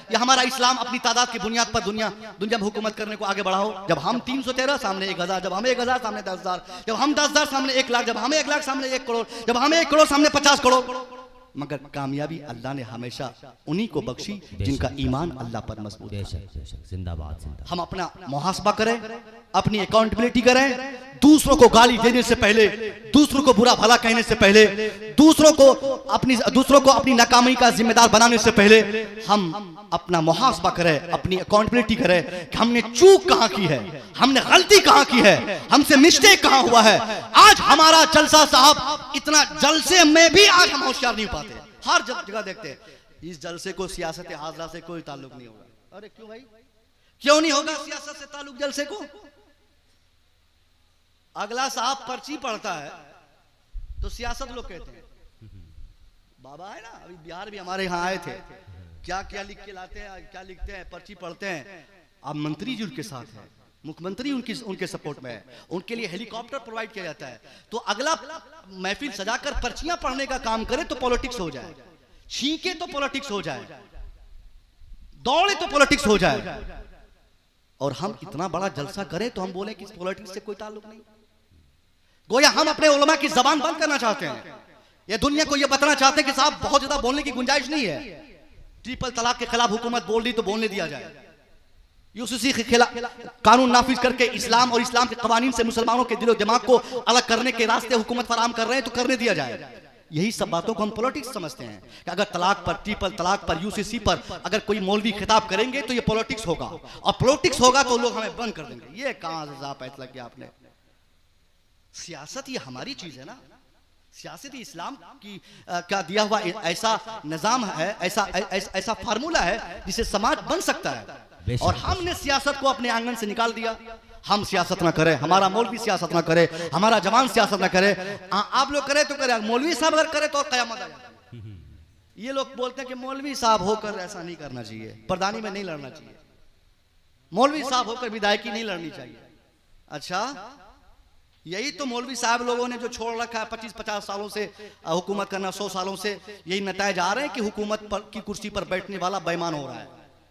या हमारा इस्लाम अपनी तादाद की बुनियाद पर दुनिया में हुकूमत करने को आगे बढ़ाओ। जब हम 313 सामने 1000, जब हमें 1000 सामने 10,000, जब हम 10,000 सामने 1 लाख, जब हमें 1 लाख सामने 1 करोड़, जब हमें 1 करोड़ सामने 50 करोड़। मगर कामयाबी अल्लाह ने हमेशा उन्हीं को बख्शी जिनका ईमान अल्लाह पर मजबूत है। जिंदाबाद जिंदाबाद। हम अपना मुहासबा करें, अपनी अकाउंटेबिलिटी करें, दूसरों को गाली देने से पहले, दूसरों को बुरा भला कहने से पहले, दूसरों को अपनी नाकामी का जिम्मेदार बनाने से पहले हम अपना मुहासबा करें, अपनी अकाउंटेबिलिटी करें कि हमने चूक कहां की है, हमने गलती कहां की है, हमसे मिस्टेक कहां हुआ है। आज हमारा जलसा साहब, इतना जलसे में भी आज हम होशियार नहीं पाते। हर जगह देखते हैं इस जलसे को सियासत हाजरा से कोई ताल्लुक नहीं होगा। अरे क्यों भाई, क्यों नहीं होगा सियासत से ताल्लुक जलसे को? अगला साहब पर्ची पढ़ता है तो सियासत लोग कहते हैं। बाबा है ना, अभी बिहार भी हमारे यहाँ आए थे, क्या क्या लिख के लाते हैं, क्या लिखते हैं, पर्ची पढ़ते हैं। अब मंत्री जी उनके साथ हैं, मुख्यमंत्री उनके सपोर्ट में है, उनके लिए हेलीकॉप्टर प्रोवाइड किया जाता है। तो अगला महफिल सजाकर पर्चियां पढ़ने का काम करे तो पॉलिटिक्स हो जाए, छींके तो पॉलिटिक्स हो जाए, दौड़े तो पॉलिटिक्स हो जाए। और हम इतना बड़ा जलसा करें तो हम बोले कि पॉलिटिक्स से कोई ताल्लुक नहीं। गोया हम अपने उलमा की जबान बंद करना चाहते हैं, ये दुनिया को ये बताना चाहते हैं कि साहब बहुत ज्यादा बोलने की गुंजाइश नहीं है। ट्रिपल तलाक के खिलाफ हुकूमत बोल रही तो बोलने दिया जाए, यूसीसी के खिलाफ कानून नाफिज करके इस्लाम और इस्लाम के कवानीन से मुसलमानों के दिलो दिमाग को अलग करने के रास्ते हुकूमत फराहम कर रहे हैं तो करने दिया जाए। यही सब बातों को हम पॉलिटिक्स समझते हैं कि अगर तलाक पर, ट्रिपल तलाक पर, यूसीसी पर अगर कोई मौलवी खिताब करेंगे तो ये पॉलिटिक्स होगा, और पॉलिटिक्स होगा तो लोग हमें बंद कर देंगे। ये कहां से साहब फैसला किया आपने? सियासत ये हमारी चीज है ना, सियासत इस्लाम की क्या दिया हुआ ऐसा निजाम है, ऐसा फार्मूला है जिससे समाज बन सकता है। और हमने सियासत को अपने आंगन से निकाल दिया। हम सियासत ना करें, हमारा मौलवी सियासत ना करे, हमारा जवान सियासत ना करे, आप लोग करें तो करें, मौलवी साहब अगर करे तो कयामत आ जाए। ये लोग बोलते हैं कि मौलवी साहब होकर ऐसा नहीं करना चाहिए, प्रधानी में नहीं लड़ना चाहिए, मौलवी साहब होकर विधायकी नहीं लड़नी चाहिए। अच्छा, यही तो मौलवी साहब लोगों ने जो छोड़ रखा है 25-50 सालों से हुकूमत करना, 100 सालों से यही नतायज आ रहे हैं कि हुकूमत पर की कुर्सी पर बैठने वाला बेईमान हो रहा है,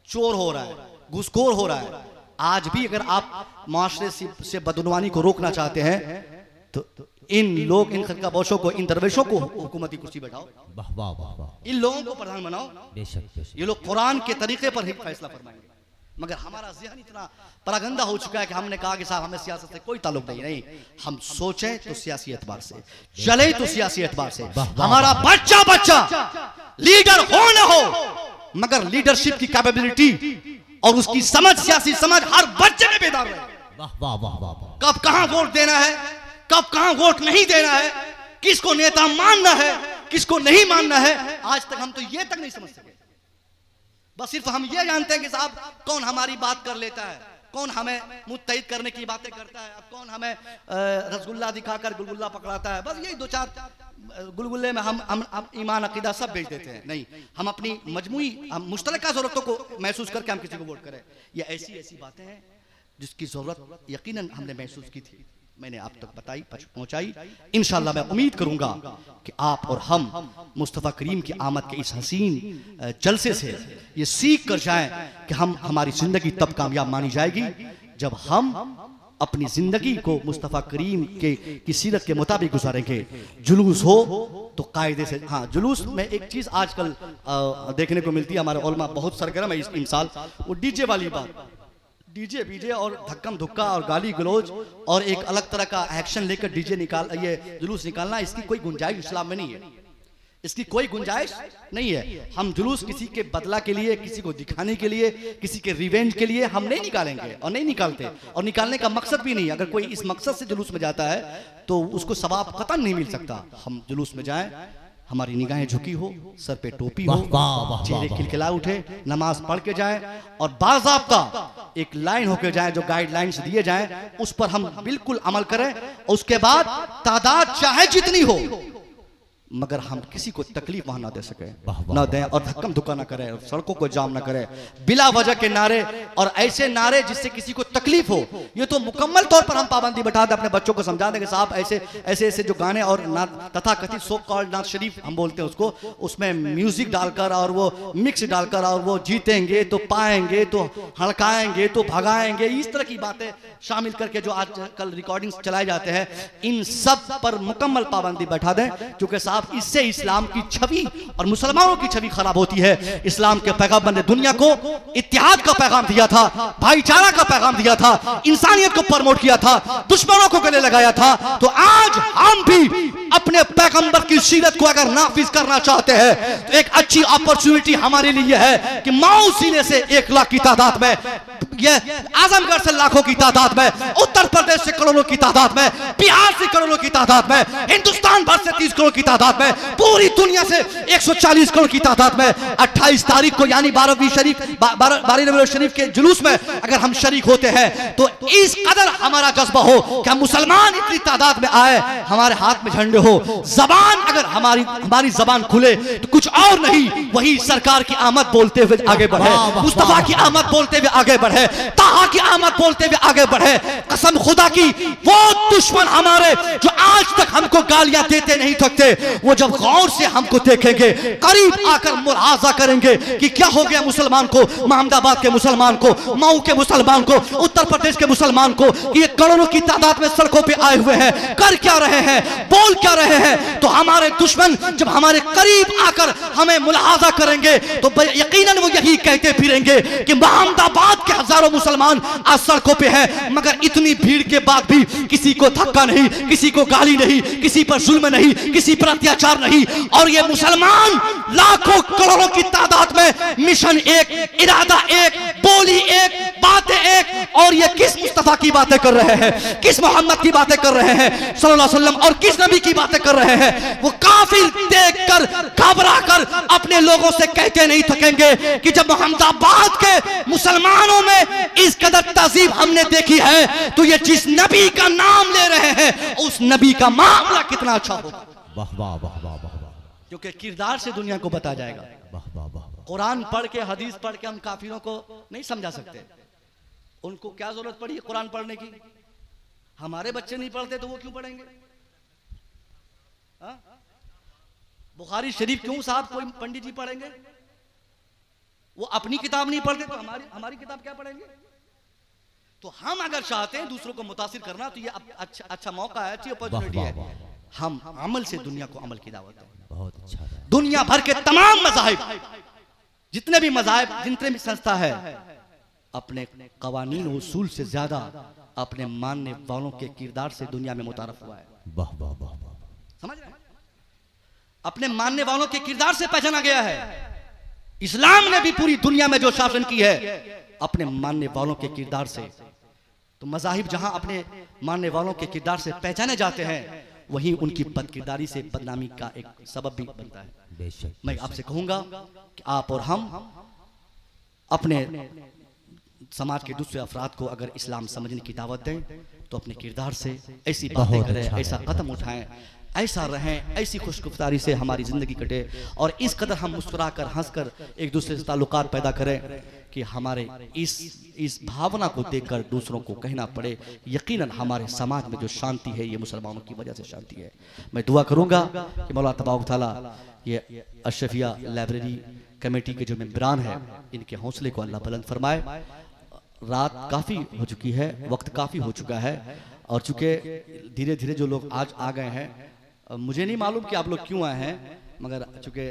चोर हो रहा है, घूसखोर हो रहा है। आज भी अगर आप माशरे से बदनवानी को रोकना चाहते हैं तो इन लोग, इन खलका बौशों को, इन दरवेशों को हुकूमत की कुर्सी बैठाओ, इन लोगों को प्रधान बनाओ। ये लोग कुरान के तरीके पर ही फैसला फरमाएंगे। मगर हमारा ज़हन इतना परागंदा हो चुका है कि हमने कहा कि साहब हमें सियासत से कोई ताल्लुक नहीं। हम सोचें तो सियासी एतबार से, चले तो सियासी एतबार से। हमारा बच्चा लीडर हो न हो, मगर लीडरशिप की कैपेबिलिटी और उसकी समझ, सियासी समझ हर बच्चे में बेदार रहे। कब कहां वोट देना है, कब कहां वोट नहीं देना है, किसको नेता मानना है, किसको नहीं मानना है, आज तक हम तो ये तक नहीं समझ सके। बस सिर्फ हम ये जानते हैं कि साहब कौन हमारी बात कर लेता है, कौन हमें मुत्तहिद करने की बातें करता है, कौन हमें रसगुल्ला दिखाकर गुलगुल्ला पकड़ाता है। बस यही 2-4 गुलगुल्ले में हम ईमान अकीदा सब बेच देते हैं। नहीं, हम अपनी मजमूई, हम मुश्तरका ज़रूरतों को महसूस करके हम किसी को वोट करें। ये ऐसी बातें हैं जिसकी ज़रूरत यकीनन हमने महसूस की थी, मैंने आप तक बताई, पहुंचाई। इंशाअल्लाह मैं उम्मीद करूंगा कि आप और हम मुस्तफ़ा करीम की आमद के इस हसीन जलसे से ये सीख कर जाएं कि हमारी जिंदगी तब कामयाब मानी जाएगी जब हम अपनी जिंदगी को मुस्तफ़ा करीम की सीरत के मुताबिक गुजारेंगे। जुलूस हो तो कायदे से, हाँ जुलूस में एक चीज़ आजकल देखने को मिलती है, हमारे उलमा बहुत सरगर्म है इस साल, वो डीजे वाली बात, डीजे बीजे और धक्कम धुक्का और गाली गलौज और एक अलग तरह का एक्शन लेकर डीजे ये जुलूस निकालना, इसकी कोई गुंजाइश इस्लाम में नहीं है, इसकी कोई गुंजाइश नहीं है। हम जुलूस किसी के बदला के लिए, किसी को दिखाने के लिए, किसी के रिवेंज के लिए हम नहीं निकालेंगे और नहीं निकालते, और निकालने का मकसद भी नहीं। अगर कोई इस मकसद से जुलूस में जाता है तो उसको सवाब कतई नहीं मिल सकता। हम जुलूस में जाएं, हमारी निगाहें झुकी हो, सर पे टोपी हो, चेहरे खिलखिला उठे, नमाज पढ़ के जाएं और बाज़ाब्ता एक लाइन होके जाएं, जो गाइडलाइंस दिए जाएं उस पर हम बिल्कुल अमल करें। उसके बाद तादाद चाहे जितनी हो, मगर हम किसी को तकलीफ वहां ना दे सके, ना दें, और धक्कम धुक्का ना करें, और सड़कों को जाम ना करें, बिला वजह के नारे और ऐसे नारे जिससे किसी को तकलीफ हो, ये तो मुकम्मल तौर पर हम पाबंदी बैठा दें, अपने बच्चों को समझा दें कि साहब ऐसे जो गाने और तथा कथित सो कॉल्ड नात शरीफ हम बोलते हैं उसको, उसमें म्यूजिक डालकर और वो मिक्स डालकर और वो जीतेंगे तो पाएंगे तो हड़काएंगे तो भगाएंगे, इस तरह की बातें शामिल करके जो आजकल रिकॉर्डिंग्स चलाए जाते हैं, इन सब पर मुकम्मल पाबंदी बैठा दें। क्योंकि साहब इससे इस्लाम की छवि और मुसलमानों की छवि खराब होती है। इस्लाम के पैगंबर ने दुनिया को इत्तेहाद का पैगाम दिया था, भाईचारा का पैगाम दिया था, इंसानियत को प्रमोट किया था, दुश्मनों को गले लगाया था। तो आज हम भी अपने पैगंबर की सीरत को अगर नाफिज करना चाहते हैं तो एक अच्छी अपॉर्चुनिटी हमारे लिए है कि माऊ सीने से 1 लाख की तादाद में, ये आजमगढ़ से लाखों की तादाद में, उत्तर प्रदेश से करोड़ों की तादाद में, बिहार से करोड़ों की तादाद में, हिंदुस्तान भर से 30 करोड़ की तादाद में, पूरी दुनिया से 140 करोड़ की तादाद में 28 तारीख को यानी 12वीं रबीउल शरीफ के जुलूस में अगर हम शरीक होते हैं तो इस कदर हमारा जज्बा हो कि हम मुसलमान इतनी तादाद में आए, हमारे हाथ में झंडे हो, जबान अगर हमारी जबान खुले तो कुछ और नहीं, वही सरकार की आमद बोलते हुए आगे बढ़े, मुस्तफा की आमद बोलते हुए आगे बढ़े, ताहा की आमद बोलते हुए आगे बढ़े। कसम खुदा की, वो दुश्मन हमारे जो आज तक हमको गालियां देते नहीं थकते, वो जब गौर से हमको देखेंगे, करीब आकर मुलाहाजा करेंगे कि क्या हो गया मुसलमान को, महमदाबाद के मुसलमान को, मऊ के मुसलमान को, उत्तर प्रदेश के मुसलमान को, ये करोड़ों की तादाद में सड़कों पे आए हुए हैं, कर क्या रहे हैं, बोल क्या रहे हैं। तो हमारे दुश्मन जब हमारे करीब आकर हमें मुलाहाजा करेंगे तो यकीनन वो यही कहते फिरेंगे कि महमदाबाद के हजारों मुसलमान आज सड़कों पे हैं, मगर इतनी भीड़ के बाद भी किसी को धक्का नहीं, किसी को गाली नहीं, किसी पर जुल्म नहीं, किसी पर अत्याचार नहीं। और ये मुसलमान लाखों करोड़ों की तादाद में, मिशन एक, इरादा एक, बोली एक, बातें एक, और ये किस मुस्तफा की बातें कर रहे हैं, किस मोहम्मद की बातें कर रहे हैं सल्लल्लाहु अलैहि वसल्लम, और किस नबी की बातें कर रहे हैं। वो काफिर देखकर घबरा कर अपने लोगों से कहते नहीं थकेंगे कि जब अहमदाबाद के मुसलमानों में इस कदर तहजीब हमने देखी है तो ये जिस नबी का नाम ले रहे हैं उस नबी का मामला कितना अच्छा होगा। वाह वाह वाह वाह वाह, क्योंकि किरदार से दुनिया को बताया जाएगा। वाह वाह वाह। कुरान पढ़ के हदीस पढ़ के हम काफिरों को नहीं समझा सकते। उनको क्या जरूरत पड़ी कुरान पढ़ने की? हमारे बच्चे नहीं पढ़ते तो वो क्यों पढ़ेंगे? बुखारी शरीफ क्यों साहब कोई पंडित जी पढ़ेंगे? वो अपनी किताब नहीं पढ़ते तो हमारी किताब क्या पढ़ेंगे? तो हम अगर चाहते हैं दूसरों को मुतासिर करना तो ये अच्छा मौका है, अच्छी अपॉर्चुनिटी है। हम अमल से दुनिया को अमल की दावत है। बहुत अच्छा। दुनिया भर के तमाम मज़ाहिब, जितने भी मज़ाहिब, जितने भी संस्था है, अपने कवानीन उसूल से ज्यादा अपने मानने वालों के किरदार से दुनिया में मुतारफ हुआ है। वाह वाह वाह, समझ रहे हैं? अपने मानने वालों के किरदार से पहचाना गया है। इस्लाम ने भी पूरी दुनिया में जो शासन की है अपने मानने वालों के किरदार से। तो मज़ाहिब जहां अपने मानने वालों के किरदार से पहचाने जाते हैं वहीं उनकी बदकिरदारी से बदनामी का एक सबब भी बनता है। बेशक। मैं आपसे कहूंगा कि आप और हम अपने समाज के दूसरे अफराद को अगर इस्लाम समझने की दावत दें तो अपने किरदार से ऐसी बातें करें, ऐसा कदम उठाएं, ऐसा रहें, ऐसी खुशगुफ्तारी से हमारी ज़िंदगी कटे और इस कदर हम मुस्कुरा कर हंस कर एक दूसरे से ताल्लुकात पैदा करें कि हमारे इस भावना को देखकर दूसरों को कहना पड़े यकीनन हमारे समाज में जो शांति है ये मुसलमानों की वजह से शांति है। मैं दुआ करूँगा कि मौला तबारक तआला ये अशरफिया लाइब्रेरी कमेटी के जो मेंबरान हैं इनके हौसले को अल्लाह बुलंद फरमाए। रात काफ़ी हो चुकी है, वक्त काफ़ी हो चुका है और चूँकि धीरे धीरे जो लोग आज आ गए हैं, मुझे नहीं मालूम कि आप लोग क्यों आए हैं, मगर चूँकि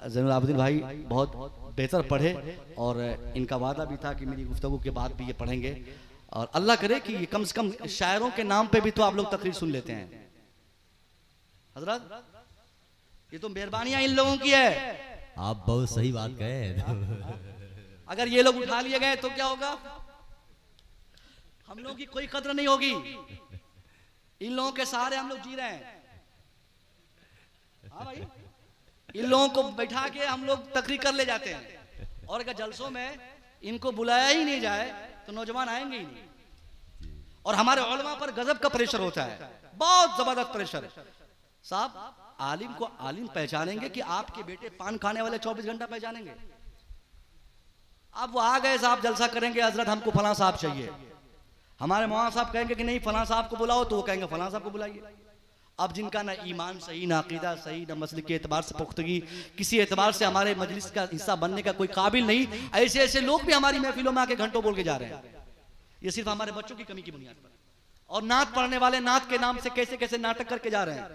ज़ैनुल आबिदीन भाई बहुत बेहतर पढ़े और इनका वादा भी था कि मेरी गुफ्तगू के बाद भी ये पढ़ेंगे और अल्लाह करे कि कम से कम शायरों के नाम पे भी तो आप लोग तकरीर सुन लेते हैं। हजरत ये तो मेहरबानियाँ इन लोगों की है। आप बहुत सही बात कहे। अगर ये लोग उठा लिए गए तो क्या होगा? हम लोगों की कोई कद्र नहीं होगी। इन लोगों के सहारे हम लोग जी रहे हैं। हाँ भाई, इन लोगों को बैठा के हम लोग तकरीर कर ले जाते हैं और अगर जलसों में इनको बुलाया ही नहीं जाए तो नौजवान आएंगे ही नहीं। और हमारे उलमा पर गजब का प्रेशर होता है, बहुत जबरदस्त प्रेशर। साहब आलिम को आलिम पहचानेंगे कि आपके बेटे पान खाने वाले 24 घंटा पहचानेंगे? अब वो आ गए साहब जलसा करेंगे, हजरत हमको फलां साहब चाहिए। हमारे मौलाना साहब कहेंगे कि नहीं फलां साहब को बुलाओ, तो वो कहेंगे फलां साहब को बुलाइए। अब जिनका ना ईमान सही, ना अकीदा सही, ना मसले के एतबार से पुख्तगी, किसी एतबार से हमारे मजलिस का हिस्सा बनने का कोई काबिल नहीं, ऐसे ऐसे लोग भी हमारी महफिलों में आके घंटों बोल के जा रहे हैं। ये सिर्फ हमारे बच्चों की कमी की बुनियाद पर। और नात पढ़ने वाले नात के नाम से कैसे कैसे नाटक करके जा रहे हैं,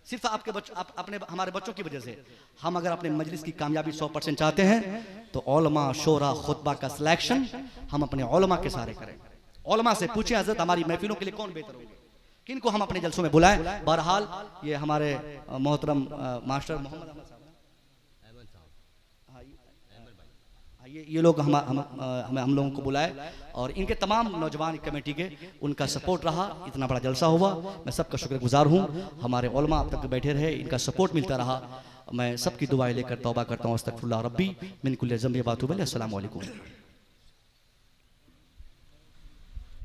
सिर्फ आपके बच्चों अपने हमारे बच्चों की वजह से। हम अगर अपने मजलिस की कामयाबी 100% चाहते हैं तो उलमा शोरा खुतबा का सिलेक्शन हम अपने उलमा के सहारे करें। उलमा से पूछें हजरत हमारी महफिलों के लिए कौन बेहतर होंगे, किनको हम अपने जलसों में बुलाएं। बहरहाल ये हमारे मोहतरम मास्टर मोहम्मद अहमद साहब, ये लोग हम लोगों को बुलाए और इनके तमाम नौजवान कमेटी के उनका सपोर्ट रहा, इतना बड़ा जलसा हुआ। मैं सबका शुक्रगुजार हूँ। हमारे उलमा अब तक बैठे रहे, इनका सपोर्ट मिलता रहा। मैं सबकी दुआएं लेकर तौबा करता हूँ। अस्तगफिरुल्लाह रब्बी मिन कुल्लि ज़ंबि व अतूबु इलैह। अस्सलामु अलैकुम।